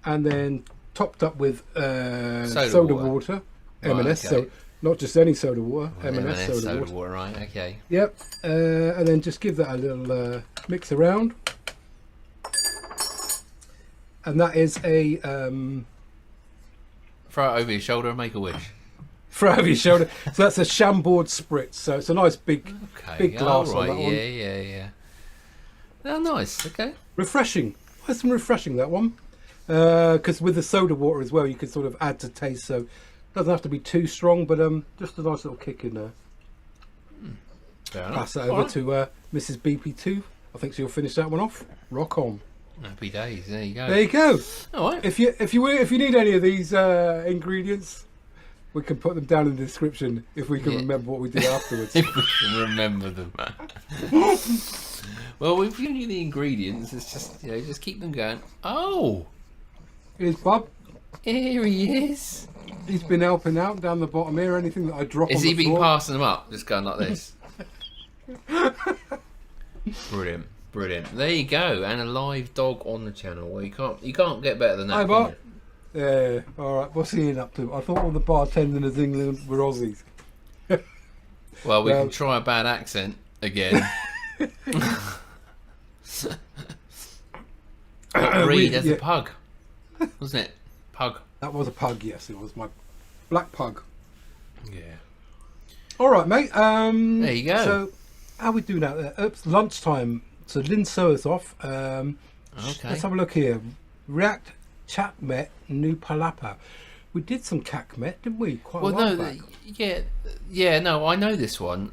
and then topped up with
Soda
soda
water.
water,
Right,
M&S.
okay.
So not just any soda water,
Well,
M&S soda water.
right? Okay.
Yep, and then just give that a little mix around, and that is a
Throw it over your shoulder and make a wish.
throw over your shoulder. So that's a Chambord Spritz. So it's a nice big glass
all right.
on that one.
Yeah. Oh, nice. Okay.
Refreshing. Nice and refreshing, that one. Because with the soda water as well, you can sort of add to taste. So it doesn't have to be too strong, but just a nice little kick in there.
Fair enough.
Pass that over to Mrs. BP2. I think she'll finish that one off. Rock on.
Happy days. There you go.
There you go.
All right.
If you need any of these ingredients, we can put them down in the description if we can remember what we did afterwards.
If we can remember them. Well, we've given you the ingredients. It's just just keep them going. Oh,
Here's Bob.
here he is.
He's been helping out down the bottom here. Anything that I drop
Is
on
he
the
been
floor.
passing them up? Just going like this. Brilliant. There you go, and a live dog on the channel. Well, you can't get better than that.
Hi,
can
Bob.
you?
Yeah. All right. What's he up to? I thought all the bartenders in England were Aussies.
Well, we can try a bad accent again. Reed as a pug, wasn't it? Pug.
That was a pug, yes. It was my black pug.
Yeah.
All right, mate.
There you go.
So, how we doing out there? Oops, lunchtime. So, Lynn Soeth off.
Okay.
Let's have a look here. React Chatmet New Palapa. We did some Cakmet, didn't we? Quite a while back.
No, I know this one.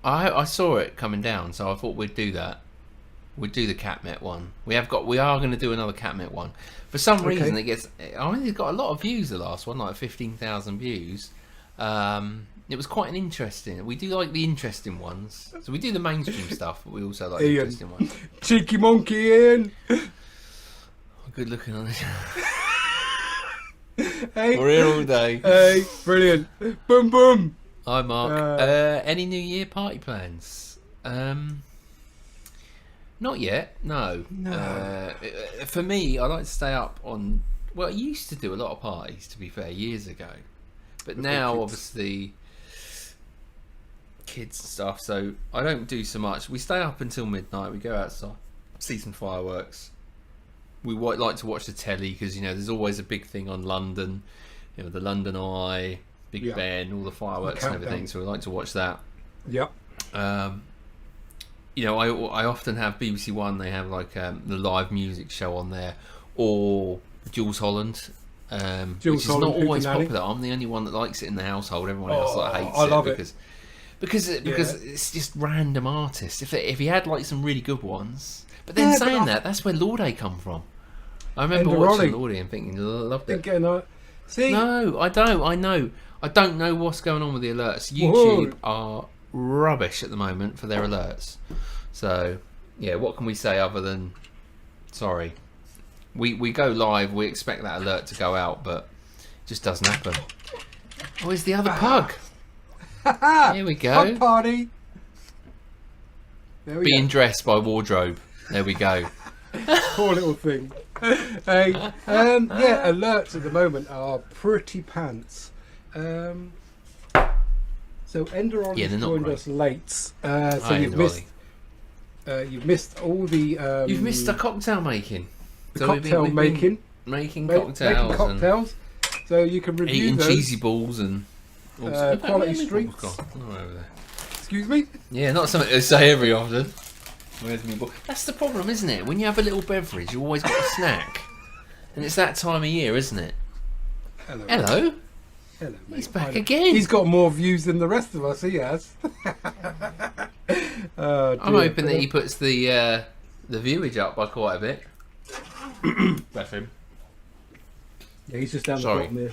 I saw it coming down, so I thought we'd do that. We'd do the Catmet one. We are going to do another Catmet one. For some reason, it's got a lot of views. The last one, like 15,000 views. It was quite an interesting. We do like the interesting ones, so we do the mainstream stuff, but we also like the interesting ones.
Cheeky monkey, Ian.
Good looking on it.
Hey,
we're here all day.
Hey, brilliant. Boom, boom.
Hi, Mark. Any New Year party plans? Not yet. No. For me, I like to stay up on. Well, I used to do a lot of parties, to be fair, years ago, but now obviously kids and stuff. So I don't do so much. We stay up until midnight. We go outside, see some fireworks. We like to watch the telly because there's always a big thing on London. The London Eye, Big Ben, all the fireworks and everything. So we like to watch that.
Yep.
I often have BBC One. They have like the live music show on there, or Jules Holland, which is not always popular. I'm the only one that likes it in the household. Everyone else hates it.
I love
because it's just random artists. If he had like some really good ones, but then that's where Lord A come from. I remember watching Lord A and thinking, loved it.
See?
No, I don't. I know. I don't know what's going on with the alerts. YouTube are rubbish at the moment for their alerts. So, what can we say other than sorry? We go live. We expect that alert to go out, but it just doesn't happen. Where's the other pug? Here we go.
Pug party.
Being dressed by wardrobe. There we go.
Poor little thing. Hey, alerts at the moment are pretty pants. So EnderOllie's joined us late. So you've missed all the.
You've missed the cocktail making.
Making
cocktails.
So you can review
eating
those.
Cheesy balls and
quality streets.
Over there.
Excuse me.
Yeah, not something to say every often. Where's my ball? That's the problem, isn't it? When you have a little beverage, you always got a snack, and it's that time of year, isn't it?
Hello.
Hello,
mate.
He's back again.
He's got more views than the rest of us. He has.
I'm hoping that he puts the viewage up by quite a bit. Bless him.
Yeah, he's just down the bottom there,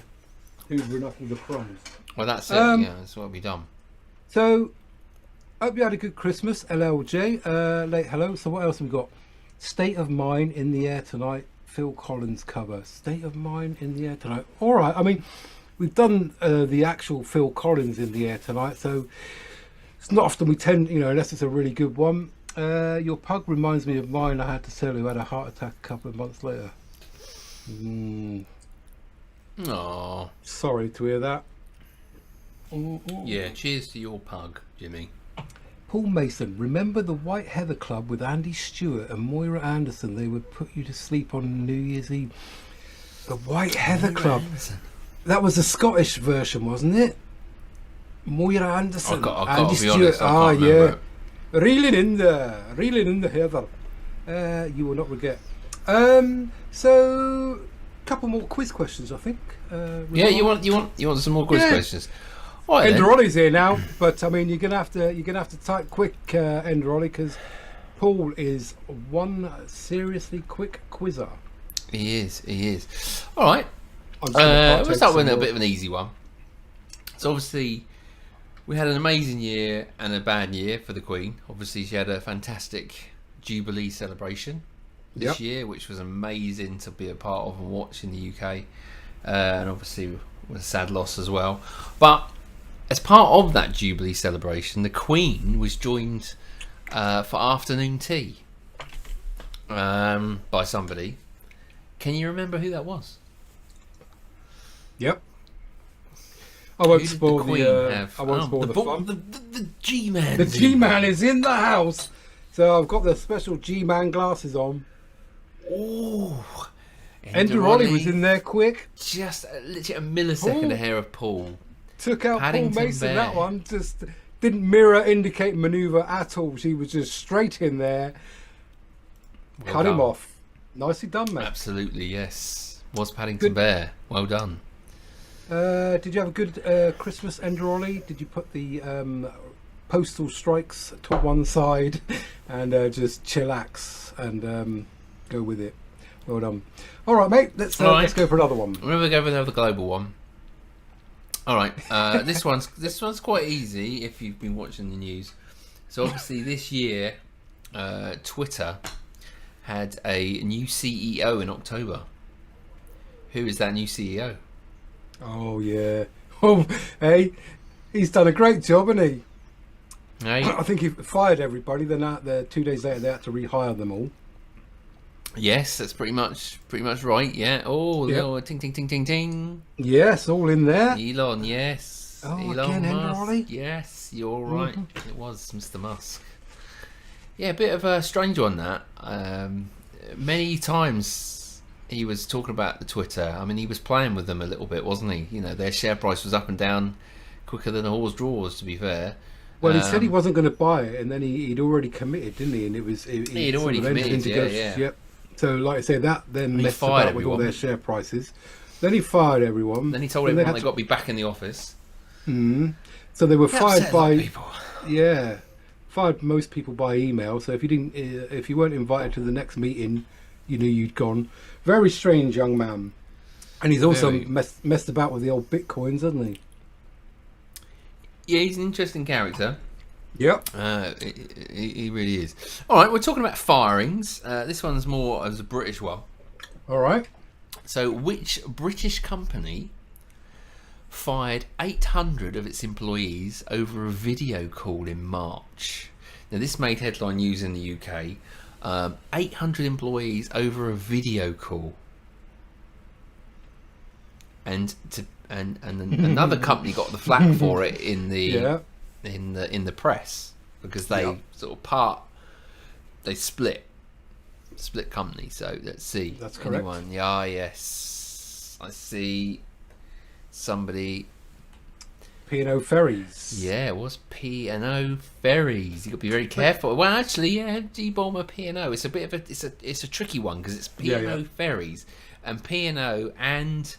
hoovering up all the crumbs.
Well, that's it. That's what we've done.
So, hope you had a good Christmas, LLJ. Late hello. So, what else have we got? State of Mind in the Air Tonight. Phil Collins cover. State of Mind in the Air Tonight. All right. I mean, we've done the actual Phil Collins in the Air Tonight, so it's not often we tend, unless it's a really good one. Your pug reminds me of mine. I had to sell who had a heart attack a couple of months later.
Aww.
Sorry to hear that.
Yeah, cheers to your pug, Jimmy.
Paul Mason, remember the White Heather Club with Andy Stewart and Moira Anderson? They would put you to sleep on New Year's Eve. The White Heather Club. Anderson. That was the Scottish version, wasn't it? Moira Anderson.
Andy Stewart. Yeah.
Reeling in the heather. You will not regret. So, a couple more quiz questions, I think.
You want some more quiz questions? Right,
EnderOllie's here now, but I mean you're gonna have to type quick, EnderOllie, because Paul is one seriously quick quizzer.
He is. All right. We'll start with a bit of an easy one. So obviously, we had an amazing year and a bad year for the Queen. Obviously, she had a fantastic Jubilee celebration this year, which was amazing to be a part of and watch in the UK, and obviously was a sad loss as well. But as part of that Jubilee celebration, the Queen was joined for afternoon tea by somebody. Can you remember who that was?
Yep. I won't
Who did
spoil
the Queen have?
I won't spoil the fun.
The G-Man.
The G-Man is in the house. So I've got the special G-Man glasses on.
Oh,
EnderOllie was in there quick.
Just literally a millisecond ahead of Paul.
Took out
Paddington
Paul Mason.
Bear.
That one just didn't mirror indicate manoeuvre at all. She was just straight in there.
Well
Cut him
done.
off. Nicely done, mate.
Absolutely, yes. Was Paddington Bear. Well done.
Did you have a good Christmas, EnderOllie? Did you put the postal strikes to one side and just chillax and go with it? Well done. All right, mate. Let's go for another one.
We're going to go for another global one. All right. This one's quite easy if you've been watching the news. So obviously this year, Twitter had a new CEO in October. Who is that new CEO?
Oh yeah. Oh, hey, he's done a great job, hasn't he?
Hey.
I think he fired everybody. Then 2 days later, they had to rehire them all.
Yes, that's pretty much right. Yeah. Oh,
Yep.
little ting ting ting ting ting.
Yes, all in there.
Elon, yes.
Oh,
Elon
again,
Musk.
EnderOllie?
Yes, you're right. It was Mr. Musk. Yeah, a bit of a strange one that. Many times he was talking about the Twitter. I mean, he was playing with them a little bit, wasn't he? You know, their share price was up and down quicker than a horse draws, to be fair.
Well, he said he wasn't going to buy it, and then he'd already committed, didn't he? And it was
He'd already
sort of entered
committed,
into
yeah.
Yep. So, like I say, that then
He
messed
fired
about with all
everyone.
their share prices. Then he fired everyone.
Then he told
Then
everyone they got to be back in the office.
So they were
He
fired
upset a lot
by
of people.
fired most people by email. So if you weren't invited to the next meeting, you knew you'd gone. Very strange young man, and he's also
Very.
messed about with the old bitcoins, hasn't he?
Yeah, he's an interesting character.
Yep.
He really is. All right, we're talking about firings. This one's more as a British one.
All right.
So, which British company fired 800 of its employees over a video call in March? Now, this made headline news in the UK. 800 employees over a video call. And another company got the flack for it in the in the press because they they split company. So let's see.
That's correct.
Anyone? Yeah, yes. I see somebody.
P&O Ferries.
Yeah, it was P&O Ferries. You got to be very careful. Well, actually, yeah, G-Bomber P&O. It's a bit of it's a tricky one because it's P&O Ferries, and P&O and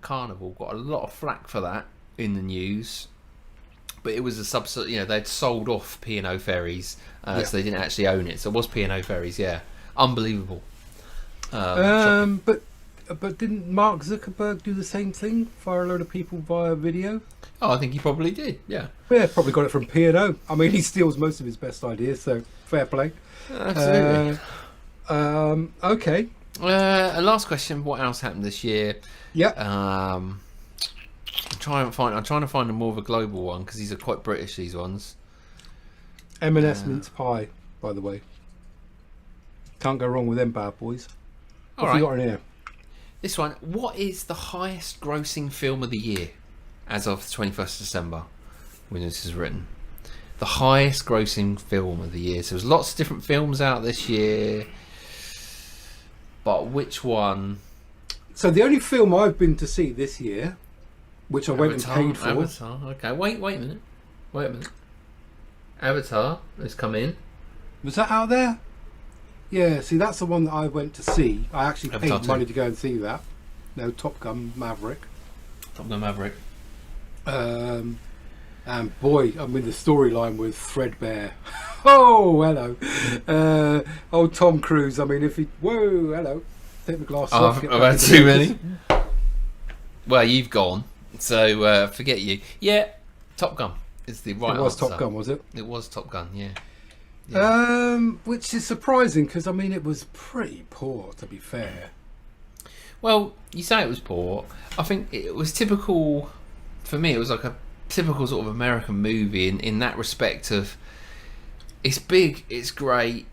Carnival got a lot of flack for that in the news. But it was a subset. You know, they'd sold off P&O Ferries, so they didn't actually own it. So it was P&O Ferries. Yeah, unbelievable.
But didn't Mark Zuckerberg do the same thing? Fire a load of people via video?
Oh, I think he probably did. Yeah,
Yeah, probably got it from P&O. I mean, he steals most of his best ideas, so fair play.
absolutely.
Okay.
Last question. What else happened this year?
Yep.
I'm trying to find a more of a global one because these are quite British. These ones.
M&S mince pie, by the way. Can't go wrong with them bad boys.
All
What have
right.
you got in here?
This one. What is the highest grossing film of the year as of 21st December when this is written? The highest grossing film of the year. So there's lots of different films out this year, but which one?
So the only film I've been to see this year, which I went and paid for.
Avatar. Okay, wait a minute. Avatar has come in.
Was that out there? Yeah, see, that's the one that I went to see. I actually paid
Avatar 2.
money to go and see that. No, Top Gun Maverick.
Top Gun Maverick.
And boy, I mean, the storyline was threadbare. Oh, hello. Old Tom Cruise. I mean, if he... Whoa, hello. Take the glass off.
I've
get
had
back into
too
the
many.
office.
Well, you've gone, so forget you. Yeah, Top Gun is the right
It was
answer.
Top Gun, was it?
It was Top Gun, yeah.
Which is surprising because, I mean, it was pretty poor, to be fair.
Well, you say it was poor. I think it was typical, for me, it was like a typical sort of American movie in that respect of, it's big, it's great,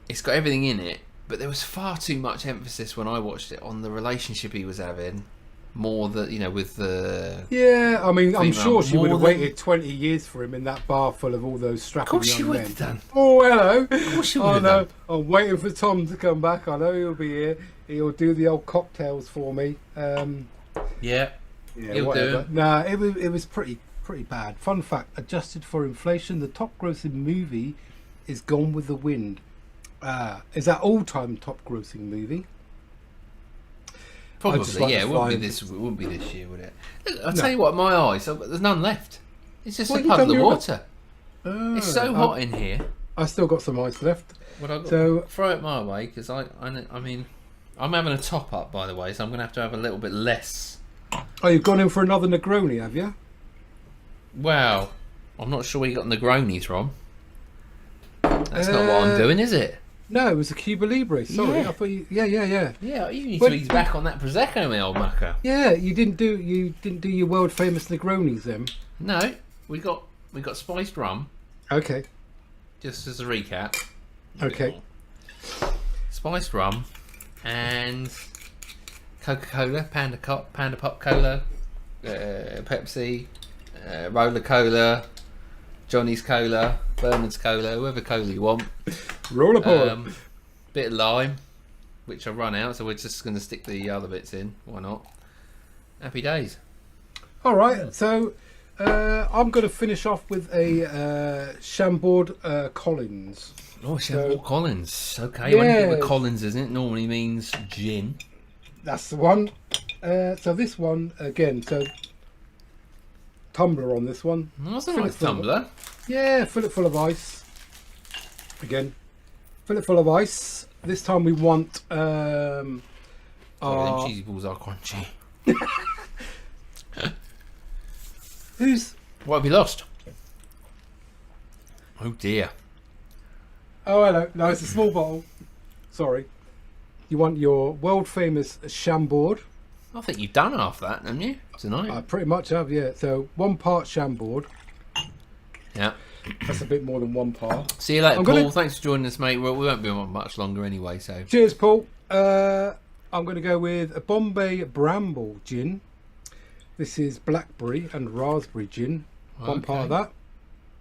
it's got everything in it, but there was far too much emphasis when I watched it on the relationship he was having more than with the.
Yeah, I mean, I'm
Female
sure she would have
more than-
waited 20 years for him in that bar full of all those
Of
strapping
course she
young
would
men.
have done.
Oh, hello.
Of course she would
I
have
know.
done.
I'm waiting for Tom to come back. I know he'll be here. He'll do the old cocktails for me.
Yeah.
Yeah,
He'll do
whatever.
'em.
Nah, it was pretty bad. Fun fact: adjusted for inflation, the top-grossing movie is Gone with the Wind. Is that all-time top-grossing movie? I'd just
Probably,
like
yeah.
to
It wouldn't
fly
be
in-
this. It wouldn't be this year, would it? Look, I'll
No.
tell you what. My eyes. There's none left. It's just
What
a
you
puddle
done
of
with
water. It's so hot in here.
I still got some ice left.
Well, I've got
So-
to throw it my way because I mean, I'm having a top up, by the way, so I'm going to have a little bit less.
Oh, you've gone in for another Negroni, have you?
Well, I'm not sure where you got Negronis from. That's not what I'm doing, is it?
No, it was a Cuba Libre. Sorry,
Yeah.
I thought you. Yeah.
Yeah, you need
But-
to ease back on that prosecco, my old mucker.
Yeah, you didn't do your world famous Negronis then.
No, we got spiced rum.
Okay.
Just as a recap.
Okay.
Spiced rum and Coca-Cola, Panda Pop Cola, Pepsi, Roller Cola, Johnny's Cola, Bernard's Cola, whoever cola you want.
Roller ball.
Bit of lime, which I run out, so we're just going to stick the other bits in. Why not? Happy days.
All right. So I'm going to finish off with a Chambord Collins.
Oh, Chambord Collins. Okay, when you get with
Yes.
Collins, isn't it? Normally means gin.
That's the one. So this one again. So tumbler on this one.
Oh, that's a
Fill
nice
it full of-
tumbler.
Yeah, fill it full of ice. Again, fill it full of ice. This time we want
Oh, them
our
cheesy balls are crunchy.
who's
What have you lost? Oh dear.
oh hello no it's a small bottle. Sorry, you want your world famous Chambord.
I think you've done half that, haven't you? Tonight.
I pretty much have, yeah. So 1 part Chambord.
Yeah.
That's a bit more than 1 part.
See you later,
I'm
Paul.
gonna-
Thanks for joining us, mate. Well, we won't be on much longer anyway, so.
Cheers, Paul. I'm going to go with a Bombay Bramble gin. This is blackberry and raspberry gin. 1 part of
Okay.
that.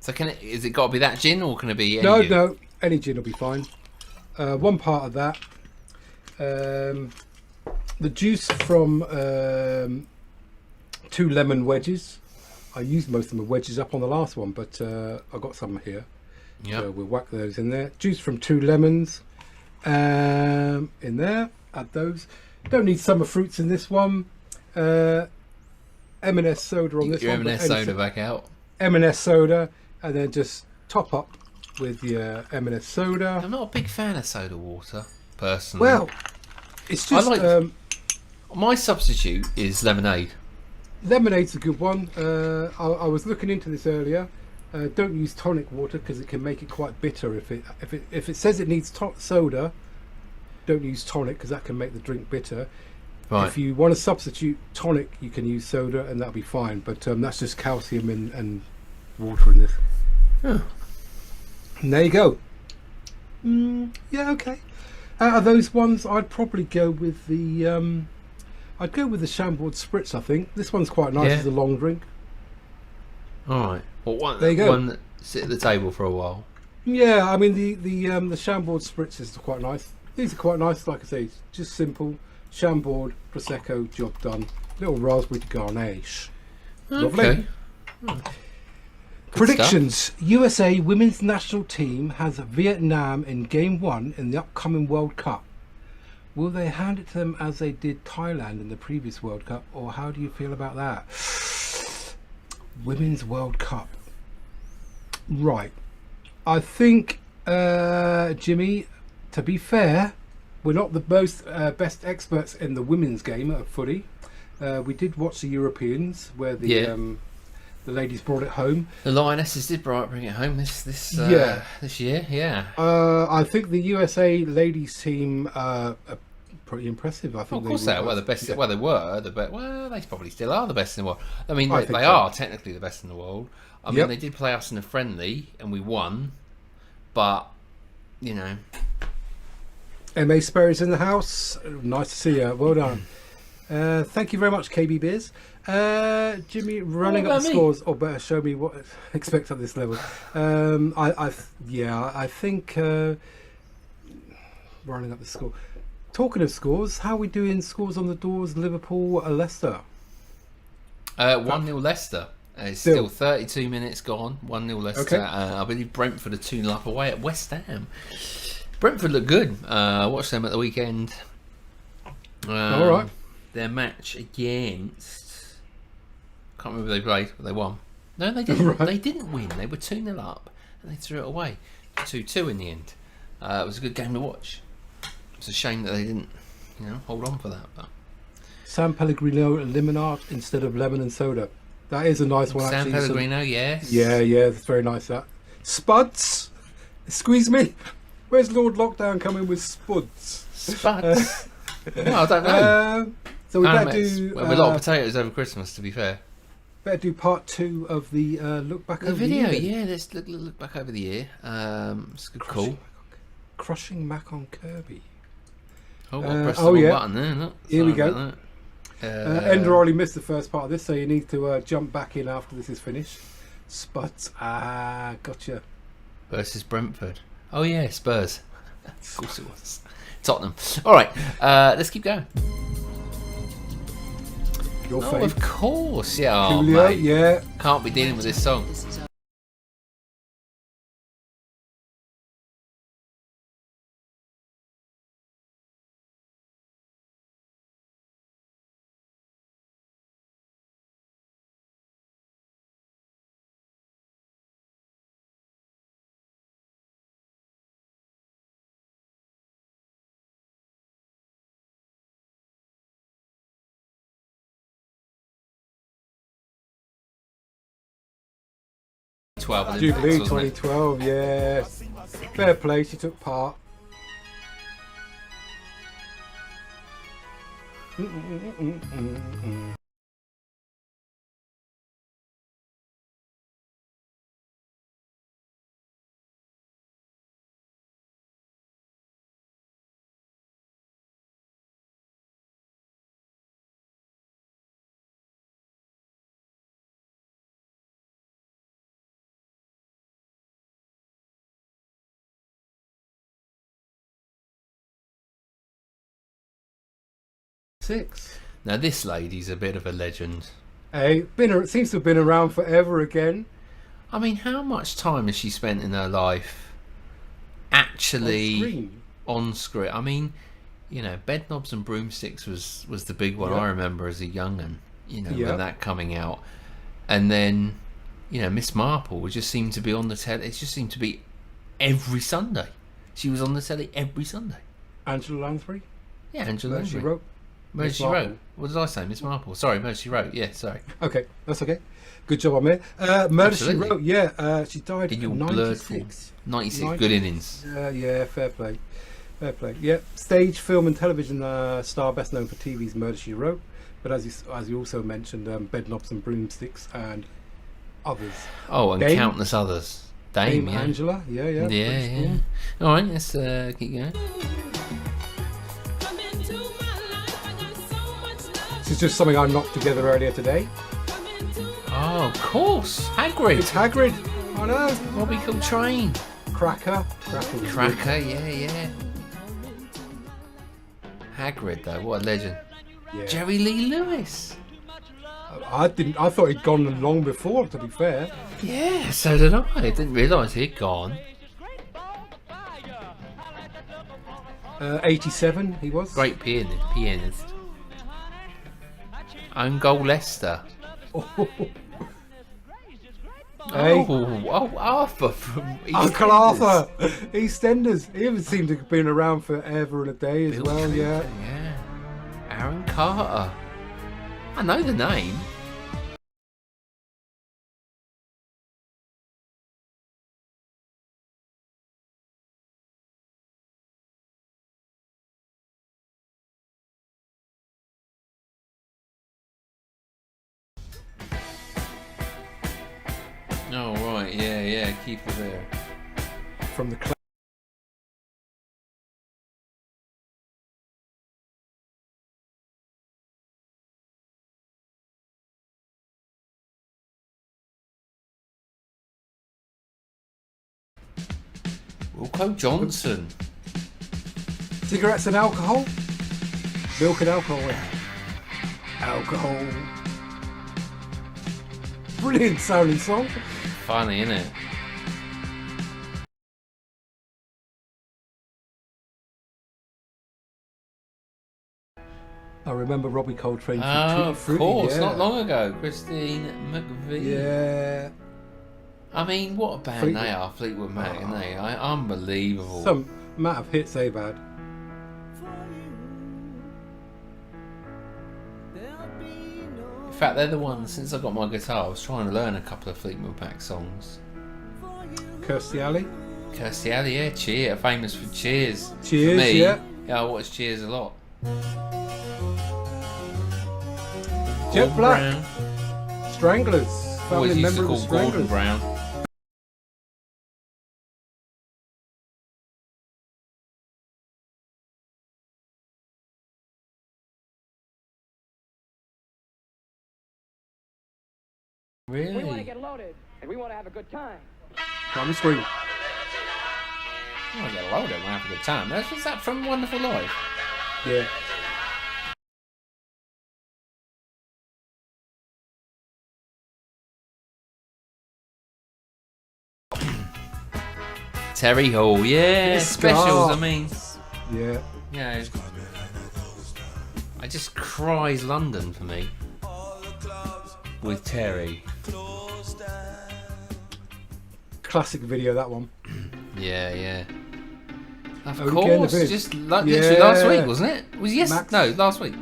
So is it got to be that gin, or can it be any
No,
gin?
no, any gin will be fine. 1 part of that. The juice from 2 lemon wedges. I used most of my wedges up on the last one, but I got some here.
Yep.
So we'll whack those in there. Juice from 2 lemons in there. Add those. Don't need summer fruits in this one. M&S soda on
You
this
get your
one. but
M&S
any
soda back out.
M&S soda, and then just top up with your M&S soda.
I'm not a big fan of soda water, personally.
Well, it's just
My substitute is lemonade.
lemonade's a good one. I was looking into this earlier. Don't use tonic water because it can make it quite bitter. If it says it needs soda, don't use tonic because that can make the drink bitter.
Right.
If you want to substitute tonic, you can use soda and that'll be fine. But that's just calcium and water in this.
Oh.
And there you go. Yeah, okay. Out of those ones, I'd probably go with the Chambord Spritz. I think this one's quite nice
Yeah.
as a long drink.
All right. Well, one,
There you go.
one that sit at the table for a while.
Yeah, I mean the Chambord Spritz is quite nice. These are quite nice, like I say, just simple Chambord Prosecco, job done. Little raspberry garnish. Lovely.
Okay.
Predictions: USA women's national team has Vietnam in Game 1 in the upcoming World Cup. Will they hand it to them as they did Thailand in the previous World Cup, or how do you feel about that? Women's World Cup. Right. I think, Jimmy, to be fair, we're not the most best experts in the women's game of footy. We did watch the Europeans where the ladies brought it home.
The Lionesses did bring it home this year. Yeah.
I think the USA ladies team are pretty impressive. I think
Of course they are. Well, the best.
Yeah.
Well, they were the best. Well, they probably still are the best in the world. I mean,
I
they
think so.
are technically the best in the world. I mean,
Yep.
they did play us in a friendly and we won, but you know,
MA Sperry's in the house. Nice to see you. Well done. Thank you very much, KB Beers. Jimmy, running
What
up
about
the
me?
scores, or better, show me what expect at this level. I think running up the score. Talking of scores, how are we doing scores on the doors? Liverpool, Leicester.
1-0 Leicester. It's still 32 minutes gone. 1-0 Leicester.
Okay.
I believe Brentford are 2-0 up away at West Ham. Brentford look good. I watched them at the weekend.
All right.
Their match against... can't remember who they played, but they won. No, they didn't.
Right.
They didn't win. They were 2-0 up, and they threw it away. 2-2 in the end. It was a good game to watch. It's a shame that they didn't, hold on for that. But
San Pellegrino lemonade instead of lemon and soda. That is a nice one,
San
actually.
Pellegrino, yes.
Yeah, that's very nice. That Spuds, squeeze me. Where's Lord Lockdown coming with Spuds?
Spuds. Well, I don't know.
So we better do.
Well, a lot of potatoes over Christmas, to be fair.
Better do part 2 of the look back
The
over
video,
the year.
yeah. Let's look back over the year. It's a good call.
Crushing Mac on Kirby.
Oh, I pressed the wrong
yeah.
button there. Look.
Here we
Sorry
go.
about that.
EnderOllie missed the first part of this, so you need to jump back in after this is finished. Spuds. Gotcha.
Versus Brentford. Oh yeah, Spurs. Of course it was. Tottenham. All right, let's keep going.
Your
Oh,
fave.
of course, yeah. Oh,
Julia,
mate.
yeah.
Can't be dealing with this song.
Jubilee 2012, yeah. Fair play, she took part. Six.
Now this lady's a bit of a legend.
Hey, it seems to have been around forever again.
I mean, how much time has she spent in her life actually on screen? I mean, Bed Knobs and Broomsticks was the big one.
Yeah.
I remember as a young'un,
Yeah.
when that coming out, and then Miss Marple would just seem to be on the telly. It just seemed to be every Sunday. She was on the telly every Sunday.
Angela Lansbury.
Yeah, Angela.
She wrote.
Murder
Miss
She
Marple.
Wrote. What did I say? Miss Marple. Sorry, Murder She Wrote. Yeah, sorry.
Okay, that's okay. Good job on me. Murder She
Absolutely.
Wrote. Yeah, she died
In your
in
blurred form.
96.
96. Good innings.
Yeah, fair play. Fair play. Yeah, stage, film, and television star, best known for TV's Murder She Wrote, but as you also mentioned, Bed Knobs and Broomsticks and others.
Oh, and
Dame?
countless others. Dame, yeah.
Angela. Yeah.
Yeah,
Pretty
yeah.
cool.
All right, let's keep going.
This is just something I knocked together earlier today.
Oh, of course. Hagrid.
It's Hagrid. I know.
What we call Train.
Cracker. Cracker. was
Cracker, yeah. Hagrid, though, what a legend.
good. Yeah.
Jerry Lee Lewis.
I thought he'd gone long before. To be fair.
Yeah, so did I. I didn't realise he'd gone.
87. He was.
Great pianist. Own goal Leicester.
Hey.
Oh, Arthur from
Uncle
EastEnders.
Arthur, EastEnders. He even seemed to have been around forever and a day as
Bill
well. Yeah.
Clinton, yeah. Aaron Carter. I know the name. Oh right, yeah, keep it there.
From the
Wilco Johnson.
Cigarettes and alcohol? Milk and alcohol. Alcohol. Brilliant sounding song.
Funny, isn't it?
I remember Robbie Coltrane from
Oh,
Tutti
of
Frutti,
course,
yeah.
not long ago. Christine McVie.
Yeah.
I mean, what a band they are, Fleetwood Mac, aren't they? Unbelievable.
Some amount of hits they've had.
In fact, they're the ones, since I got my guitar, I was trying to learn a couple of Fleetwood Mac songs.
Kirstie Alley.
Kirstie Alley, yeah, Cheer, famous for Cheers.
Cheers,
for me,
yeah.
I watch Cheers a lot.
Jet
Gordon
Black.
Brown.
Stranglers.
Always
Family
used to
member of the
call Gordon
Stranglers.
Brown. Really?
We want to get loaded, and we want to have a good time.
Come scream.
Oh, I get loaded and have a good time. Was that from Wonderful Life?
Yeah.
Terry Hall, yeah,
Yes,
specials.
God.
I mean,
Yeah.
yeah. I just cries London for me with Terry.
Classic video, that one.
Yeah, yeah. Of
Oh, Weekend
course,
of It.
just literally last week, wasn't it? Was
Max.
No, last week.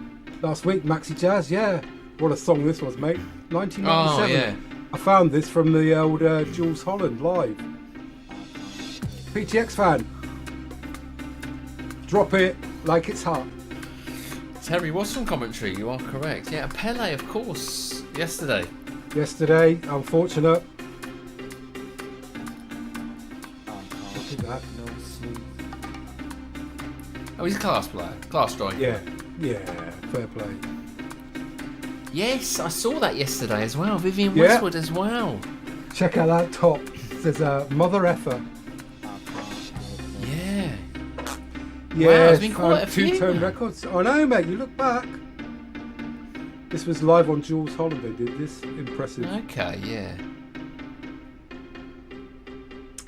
Last week, Maxi Jazz, yeah. What a song this was, mate. 1997.
Oh yeah.
I found this from the old Jules Holland live. PTX fan. Drop it like it's hot.
Terry Watson commentary. You are correct. Yeah, Pele, of course. Yesterday.
Yesterday, unfortunate. Look at that.
Oh, he's a class player, class striker.
Yeah, yeah, fair play.
Yes, I saw that yesterday as well. Vivian
Yeah.
Westwood as well.
Check out that top. It says mother effer.
Yeah.
Yeah,
there's been quite a few.
two-tone records. I know, mate. You look back. This was live on Jules Holland. They did this. Impressive.
Okay, yeah.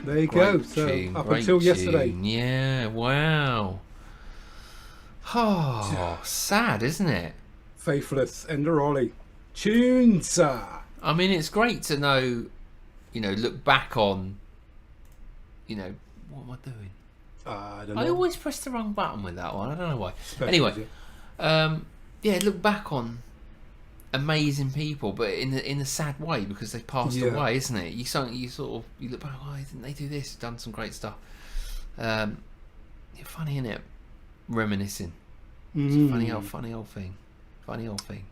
There you go.
Great
So
tune,
up
great
until yesterday.
tune. Yeah, wow. Oh, sad, isn't it?
Faithless, EnderOllie. Tunes.
I mean, it's great to know, look back on, what am I doing?
I don't know.
I always press the wrong button with that one. I don't know why.
Special,
Anyway,
yeah.
look back on amazing people, but in a sad way because they passed
Yeah.
away, isn't it? You look back, why didn't they do this? Done some great stuff. Funny, isn't it? Reminiscing. It's a funny old thing.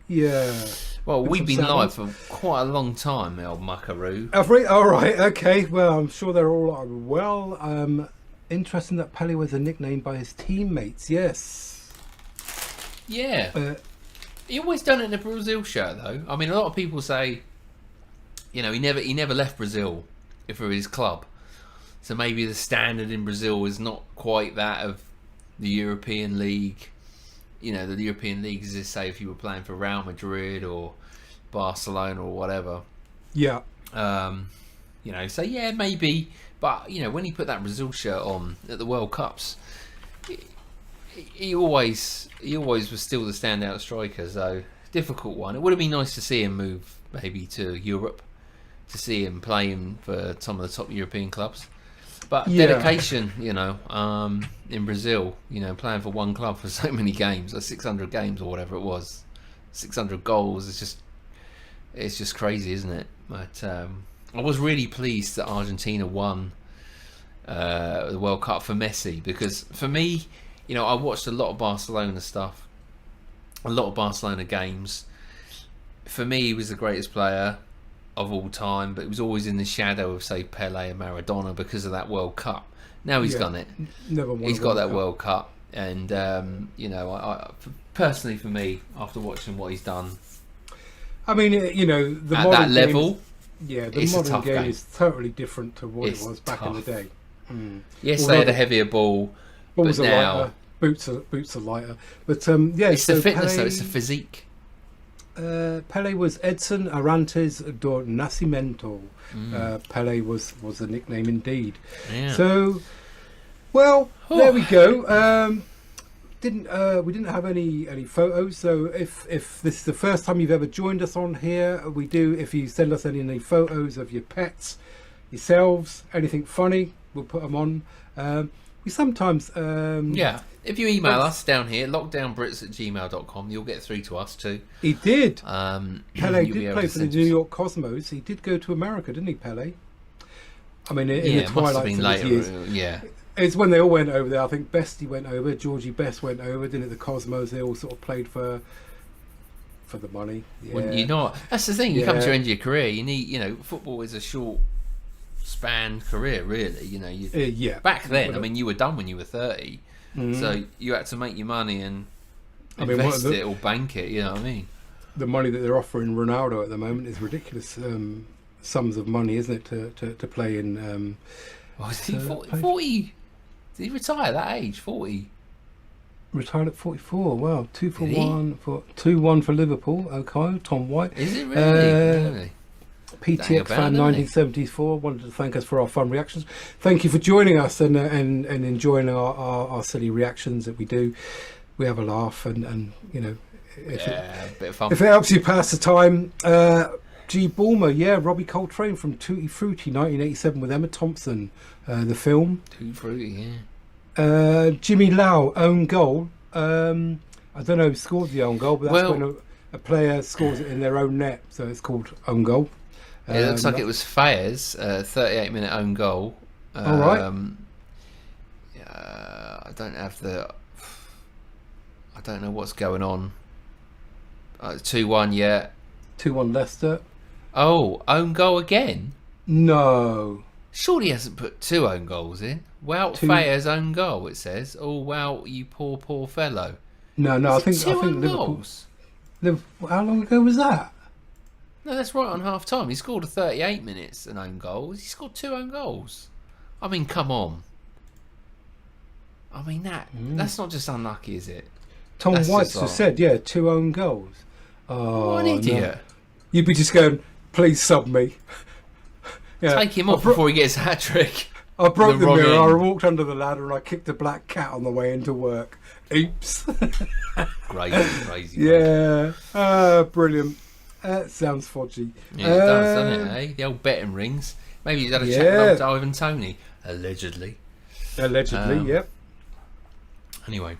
Yeah.
Well,
With
we've
some
been
sad
live
ones.
for quite a long time, El Muckaroo.
All right. Okay. Well, I'm sure they're all well. Interesting that Pele was a nickname by his teammates. Yes.
Yeah. He always done it in a Brazil shirt, though. I mean, a lot of people say, he never left Brazil for his club. So maybe the standard in Brazil is not quite that of the European League. The European League is just say if you were playing for Real Madrid or Barcelona or whatever.
Yeah.
So yeah, maybe. But when he put that Brazil shirt on at the World Cups, he always was still the standout striker. So difficult one. It would have been nice to see him move maybe to Europe, to see him playing for some of the top European clubs. But
Yeah.
dedication, in Brazil, playing for one club for so many games, or 600 games or whatever it was, 600 goals. It's just crazy, isn't it? But I was really pleased that Argentina won the World Cup for Messi, because for me, I watched a lot of Barcelona stuff, a lot of Barcelona games. For me, he was the greatest player of all time, but it was always in the shadow of, say, Pele and Maradona because of that World Cup. Now he's done it.
Never won.
He's
a
got that
Cup.
World Cup, and I personally, for me, after watching what he's done
I mean, the
at
modern
that level,
game, the
it's a
modern
tough
game
game.
is totally different to what
It's
it was back in the
tough.
day.
Yes,
Although
they had a heavier ball, but
balls are
now
lighter, boots are lighter. But yeah,
it's
so
the fitness,
Pele,
though. It's the physique.
Pele was Edson Arantes do Nascimento. Pele was the nickname indeed.
Yeah.
So, well, there we go. We didn't have any photos. So if this is the first time you've ever joined us on here, we do. If you send us any photos of your pets, yourselves, anything funny, we'll put them on. We sometimes
If you email us down here, lockdownbrits@gmail.com, you'll get through to us too.
He did.
You'll
Pele
be
did
able
play
to
for the
send
New
us-
York Cosmos. He did go to America, didn't he, Pele? I mean, in the
it must have
twilight
been
of his
later.
years.
Yeah.
It's when they all went over there. I think Bestie went over, Georgie Best went over, didn't it? The Cosmos, they all sort of played for the money. Yeah.
Wouldn't you not? That's the thing. You come to
Yeah.
the end of your career. You need, football is a short span career, really.
Yeah.
Back then,
Well,
I mean, you were done when you were 30, so you had to make your money and invest it or bank it. You know what I mean?
the money that they're offering Ronaldo at the moment is ridiculous sums of money, isn't it, to play in?
Is he 40? Did he retire at that age? 40.
Retired at 44. Wow, 2 for
Did he?
1 for 2-1 for Liverpool. Okay, Tom White.
Is it really?
PTX
about,
fan
doesn't he?
1974 wanted to thank us for our fun reactions. Thank you for joining us and enjoying our silly reactions that we do. We have a laugh and if
A bit of fun.
it helps you pass the time. G. Bulmer, Robbie Coltrane from Tutti Frutti 1987 with Emma Thompson, the film.
Too fruity, yeah.
Jimmy Lau, own goal. I don't know who scored the own goal, but that's when a player scores it in their own net, so it's called own goal.
It looks like it was Fayez, 38-minute own goal.
All right.
I don't know what's going on. 2-1, yeah.
2-1 Leicester.
Oh, own goal again?
No.
Surely he hasn't put 2 own goals in. Wout Fayez own goal, it says. Oh, Wout, you poor fellow.
No, I think
own
Liverpool.
goals?
How long ago was that?
No, that's right on half time. He scored a 38 minutes an own goal. He scored 2 own goals. I mean, come on. I mean, that's not just unlucky, is it?
Tom
That's
White's
just
just said, 2 own goals. Oh,
What an idiot.
no. You'd be just going, please sub me.
Take him off before he gets a hat-trick.
I broke the
wrong
mirror, I
end.
walked under the ladder and I kicked a black cat on the way into work. Oops.
Crazy.
Yeah. Brilliant. Sounds fodgy.
Yeah, it does, doesn't it, eh? The old betting rings. Maybe he's had a chat with old Ivan Toney. Allegedly.
Yep.
Anyway.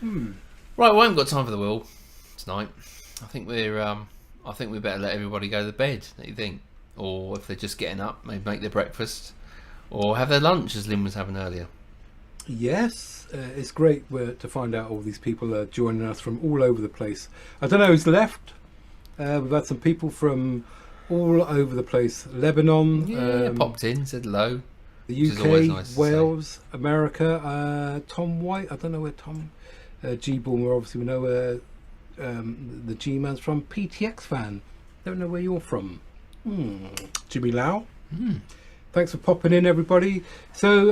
Right, we haven't got time for the wheel tonight. I think we better let everybody go to bed, don't you think? Or if they're just getting up, maybe make their breakfast. Or have their lunch, as Lynn was having earlier.
Yes, it's great to find out all these people joining us from all over the place. I don't know who's left. We've had some people from all over the place. Lebanon.
Yeah, popped in, said hello.
The
is always
UK,
nice to
Wales, America. Tom White. I don't know where Tom. G. Boomer, obviously we know where the G-Man's from. PTX fan. Don't know where you're from. Jimmy Lau. Thanks for popping in, everybody. So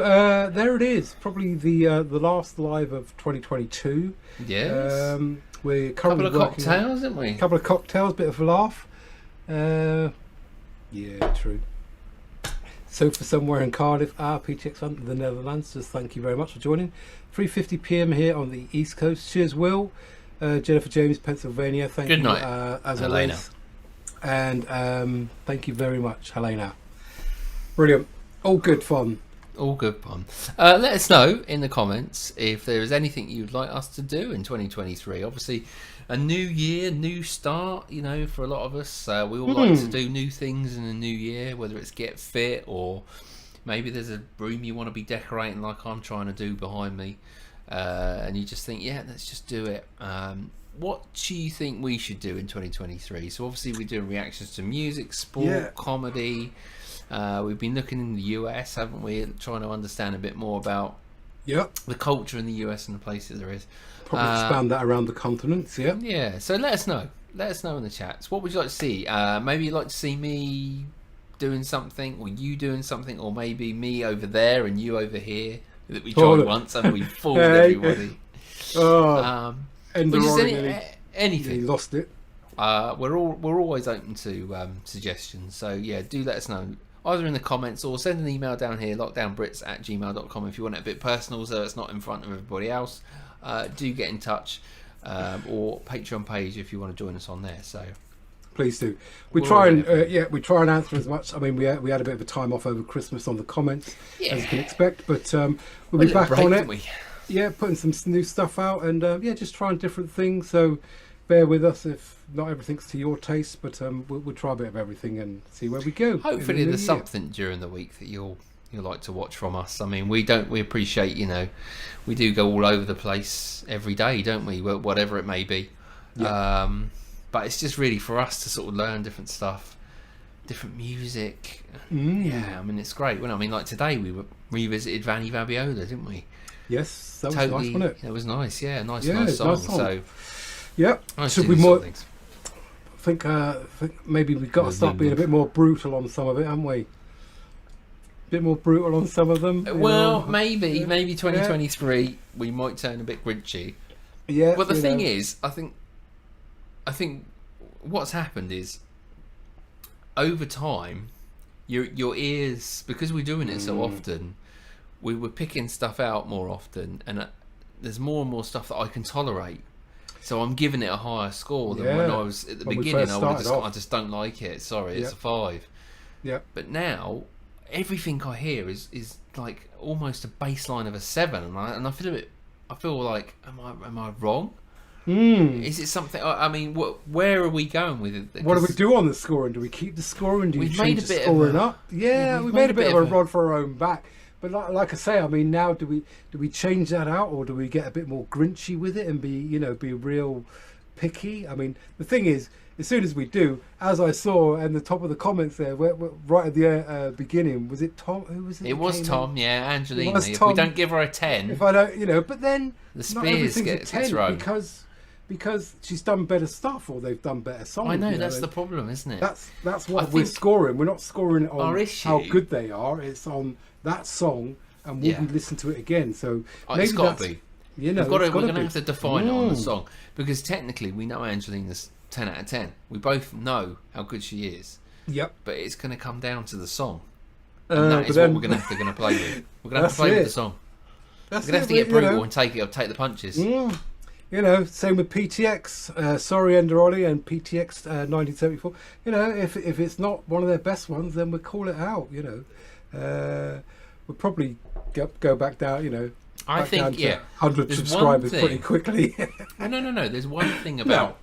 there it is. Probably the last live of 2022.
Yes.
We're currently
Couple of cocktails, didn't we?
Couple of cocktails, bit of a laugh. Yeah, true. So for somewhere in Cardiff, PTX fan, the Netherlands. Just thank you very much for joining. 3:50 p.m. here on the East Coast. Cheers, Will. Jennifer James, Pennsylvania. Thank you.
Good night,
as
Helena.
always. And thank you very much, Helena. Brilliant. All good fun.
All good fun. Let us know in the comments if there is anything you'd like us to do in 2023. Obviously, a new year, new start. You know, for a lot of us, we all like to do new things in a new year, whether it's get fit or maybe there's a room you want to be decorating like I'm trying to do behind me, and you just think, yeah, let's just do it. What do you think we should do in 2023? So obviously we're doing reactions to music, sport, comedy. We've been looking in the US, haven't we? Trying to understand a bit more about the culture in the US and the places there is.
Probably expand that around the continents,
Yeah, so let us know. Let us know in the chats. What would you like to see? Maybe you'd like to see me doing something, or you doing something, or maybe me over there and you over here that we tried once and we fooled everybody. Anything.
He lost it.
We're always open to suggestions. So yeah, do let us know either in the comments or send an email down here, lockdownbrits@gmail.com, if you want it a bit personal, so it's not in front of everybody else. Do get in touch, or Patreon page if you want to join us on there. So
please do. We try and answer as much. I mean, we had a bit of a time off over Christmas on the comments, as you can expect, but we'll be back on it. Yeah, putting some new stuff out, and just trying different things. So bear with us if not everything's to your taste, but we'll try a bit of everything and see where we go.
Hopefully there's something during the week that you'll like to watch from us. I mean, we appreciate, we do go all over the place every day, don't we? Whatever it may be. Yeah. But it's just really for us to sort of learn different stuff, different music. Yeah, I mean, it's great. Well, I mean, like today we revisited Vanni Vabiola, didn't we?
Yes, that was nice, wasn't it?
It was nice, yeah, nice song. So,
yeah. Should we more? I think maybe we've got to start being a bit more brutal on some of it, haven't we? A bit more brutal on some of them.
Well, maybe 2023 we might turn a bit grinchy.
Yeah.
But the thing is, I think what's happened is over time, your ears, because we're doing it so often, we were picking stuff out more often, and there's more and more stuff that I can tolerate. So I'm giving it a higher score than when I was at the beginning. I just don't like it. Sorry, it's a 5.
Yeah.
But now everything I hear is like almost a baseline of a 7, and I feel like am I wrong? Is it something? I mean, where are we going with it?
What do we do on the scoring? Do we keep the scoring? Do we change the scoring up? Yeah, we made a bit of a rod for our own back. But like I say, I mean, now do we change that out, or do we get a bit more grinchy with it and be real picky? I mean, the thing is, as soon as we do, as I saw in the top of the comments there, right at the beginning, was it Tom? Who was it?
It was Tom, yeah, Angelina. If we don't give her a 10,
if I don't, but then
the Spears gets thrown
because she's done better stuff, or they've done better songs.
I know, that's the problem, isn't it?
That's what we're scoring. We're not scoring on how good they are. It's on that song, and will we listen to it again? So maybe
it's got to be.
We're
going to have to define it on the song, because technically we know Angelina's 10 out of 10. We both know how good she is.
Yep.
But it's going to come down to the song, and that is what we're going to have to play with. We're going to have to play with the song. We're going to have to get brutal and take the punches.
Same with PTX, sorry EnderOllie, and PTX 1974. If it's not one of their best ones, then we'll call it out. We'll probably go back down.
I think
100 subscribers pretty quickly.
No. There's one thing about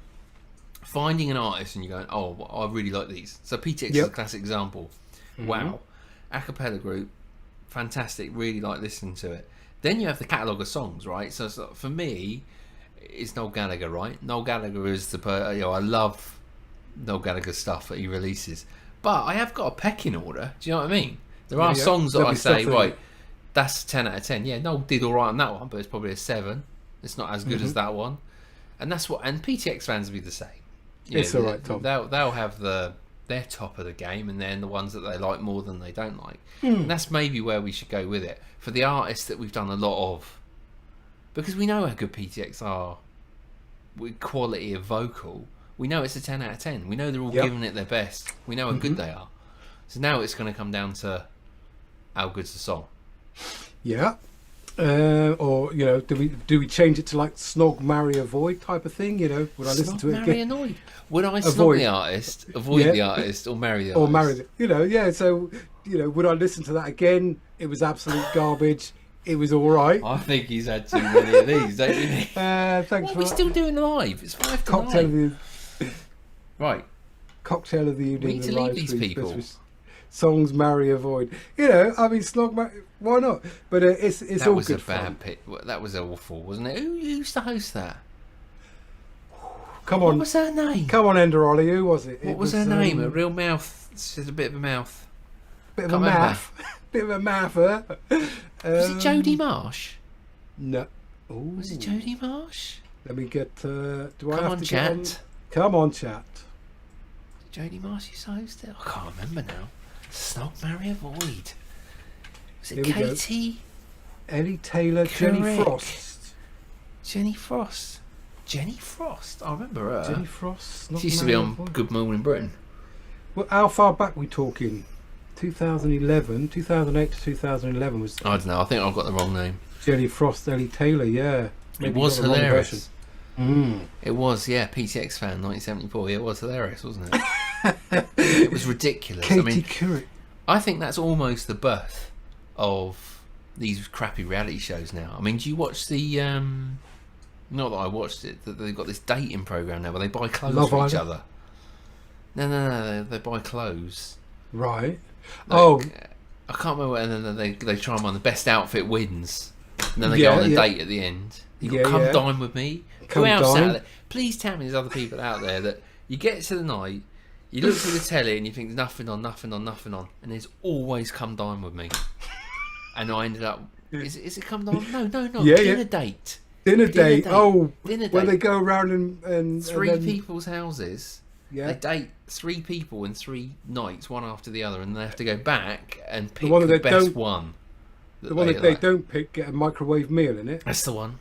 finding an artist and you're going, oh, I really like these. So PTX is a classic example. Wow, a cappella group, fantastic. Really like listening to it. Then you have the catalogue of songs, right? So for me, it's Noel Gallagher, right? Noel Gallagher is I love Noel Gallagher's stuff that he releases, but I have got a pecking order. Do you know what I mean? There are songs that I say, right, that's 10 out of 10. Yeah, Noel did all right on that one, but it's probably a 7. It's not as good as that one, and that's what. And PTX fans will be the same.
It's all right, Tom.
They'll have their top of the game, and then the ones that they like more than they don't like. And that's maybe where we should go with it for the artists that we've done a lot of. Because we know how good PTX are with quality of vocal. We know it's a 10 out of 10. We know they're all giving it their best. We know how good they are. So now it's going to come down to how good's the song.
Yeah. Or, do we change it to like snog, marry, avoid type of thing? Would I listen to it again?
Annoyed. Would I snog the artist, avoid the artist, or marry the artist?
Or marry So, would I listen to that again? It was absolute garbage. It was all right.
I think he's had too many of these, don't you?
Thanks for that.
We're still doing live. It's 5 to 9. Right.
Cocktail of the evening.
We need to leave these people.
Songs, marry, avoid. Snog, marry, why not? But it's all good fun.
That was awful, wasn't it? Who used to host that?
Come on.
What was her name?
Come on, EnderOllie. Who was it?
What was her name? A real mouth. She has a bit of a mouth.
Bit of a mouth. Bit of a mouth, huh?
Was it Jodie Marsh?
No.
Ooh. Was it Jodie Marsh?
Let me get. Do I
Come
have
on,
to
chat.
Come on, chat.
Jodie Marsh used to host it? I can't remember now. Snog, marry, avoid. Was it
Here we go.
Katie?
Ellie Taylor, Jenny
Correct.
Frost.
Jenny Frost. Jenny Frost. I remember her.
Jenny Frost. Not
She used to be
Marry,
on
Avoid.
Good Morning Britain.
Well, how far back we talking? 2011, 2008 to 2011 was
I don't know. I think I've got the wrong name.
Jenny Frost, Ellie Taylor. Yeah,
It was
got the wrong
hilarious.
version.
It was, yeah. PTX fan, 1974. Yeah, it was hilarious, wasn't it? It was ridiculous.
Katie
I mean,
Couric.
I think that's almost the birth of these crappy reality shows now. I mean, do you watch the? Not that I watched it. That they've got this dating program now where they buy clothes
Love
for each
Island?
other. No. They buy clothes.
Right.
Like, I can't remember. And then they try and win the best outfit wins. And then they go on a date at the end. You got come dine with me.
Come
Go out
dine.
Saturday. Please tell me there's other people out there that you get to the night, you look through the telly and you think nothing on, and there's always come dine with me. And I ended up. Is it come dine? No.
Yeah,
Dinner date.
Dinner date. Oh,
Dinner
where
date.
they go around and
Three
and then,
people's houses.
Yeah.
They date 3 people in 3 nights, one after the other, and they have to go back and pick
one that
the
they
best
don't-
one.
The one that they don't pick, get a microwave meal in it.
That's the one.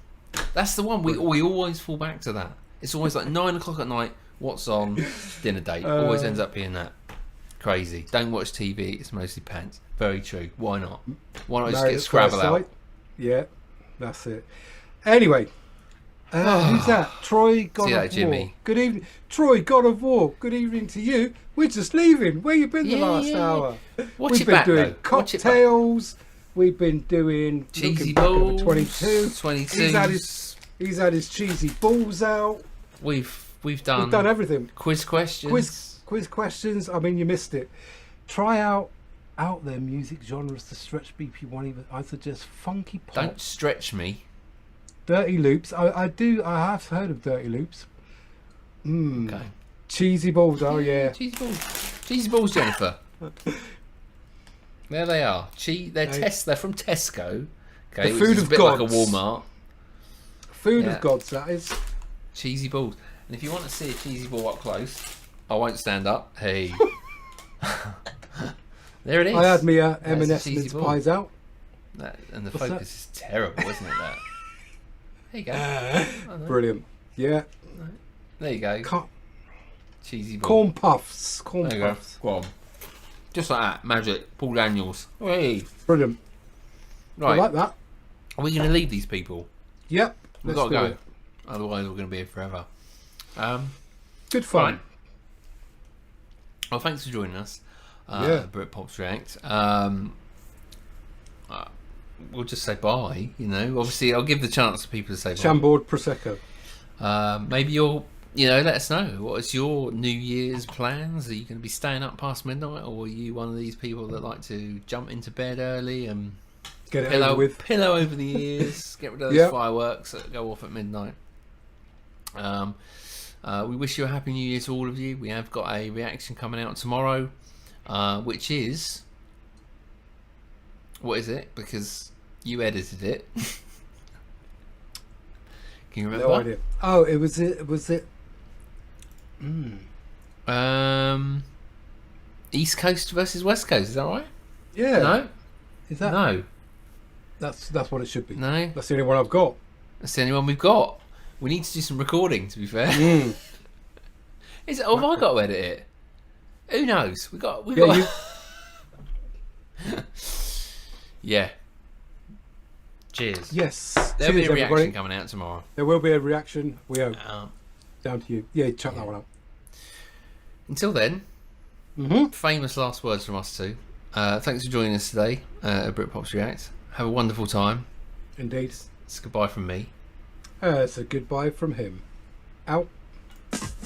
That's the one. We always fall back to that. It's always like 9 o'clock at night. What's on? Dinner date. Always ends up being that. Crazy. Don't watch TV. It's mostly pants. Very true. Why not? Why not just
Married
get
at
Scrabble
First
out?
Sight. Yeah, that's it. Anyway, who's that? Troy, God
See you
of
later,
War.
Jimmy.
Good evening, Troy, God of War. Good evening to you. We're just leaving. Where you been the
Yeah,
last
yeah.
hour?
Watch
We've
it
been
back,
doing
though. Watch it back.
cocktails. We've been doing
Cheesy
looking back at
balls.
the 22.
22s.
He's had his cheesy balls out.
We've done
We've done everything.
quiz questions.
Quiz questions. I mean, you missed it. Try out there music genres to stretch BP1 even. I suggest funky pop,
Don't stretch me.
dirty loops. I have heard of dirty loops.
Okay.
Cheesy balls. Oh yeah.
Cheesy balls. Cheesy balls, Jennifer. There they are. They're from Tesco. Okay,
The
which
food
is a
of
bit like a
gods.
Walmart.
Food
Yeah.
of gods. That is.
Cheesy balls. And if you want to see a cheesy ball up close, I won't stand up. Hey. There it is.
I had me
That's a
M&S
cheesy
mince
ball.
pies out.
And the
What's
focus
that?
is terrible, isn't it? That. There you go. I know.
Brilliant. Yeah.
There you go.
Co-
Cheesy ball.
corn puffs. Corn
There you go.
puffs.
Go on. Just like that. Magic. Paul Daniels. Hey.
Brilliant.
Right.
I like that.
Are we going to leave these people?
Yep.
We've
Let's
got to
do
go.
it.
Otherwise, we're going to be here forever.
Good fun.
Fine. Well, thanks for joining us.
Yeah.
Brit Pops React. We'll just say bye. You know, obviously, I'll give the chance for people to say bye.
Chambord Prosecco.
Maybe you'll, let us know. What is your New Year's plans? Are you going to be staying up past midnight, or are you one of these people that like to jump into bed early and
Get it over with.
pillow over the ears, get rid of those
Yep.
fireworks that go off at midnight? We wish you a happy New Year to all of you. We have got a reaction coming out tomorrow, which is, what is it? Because you edited it. Can you remember?
No idea. Oh, it was it.
East Coast versus West Coast. Is that right?
Yeah.
No.
Is that?
No.
That's what it should be.
No.
That's the only one I've got.
That's the only one we've got. We need to do some recording. To be fair. Is it? Oh, have I got to edit it? Who knows? We got.
Yeah.
Yeah. Cheers.
Yes.
There'll be
Cheers,
a reaction
everybody.
coming out tomorrow.
There will be a reaction. We hope.
Um,
Down to you. Yeah, chuck that one out.
until then, famous last words from us two. Thanks for joining us today at Britpops React. Have a wonderful time.
Indeed.
It's goodbye from me.
It's a goodbye from him. Out.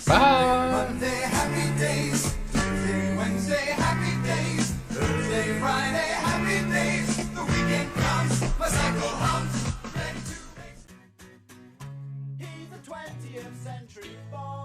Bye.
Monday, happy days. Tuesday, Wednesday, happy days. Thursday, Friday, happy days. The weekend comes, my cycle hums, ready to race. He's a 20th century boy.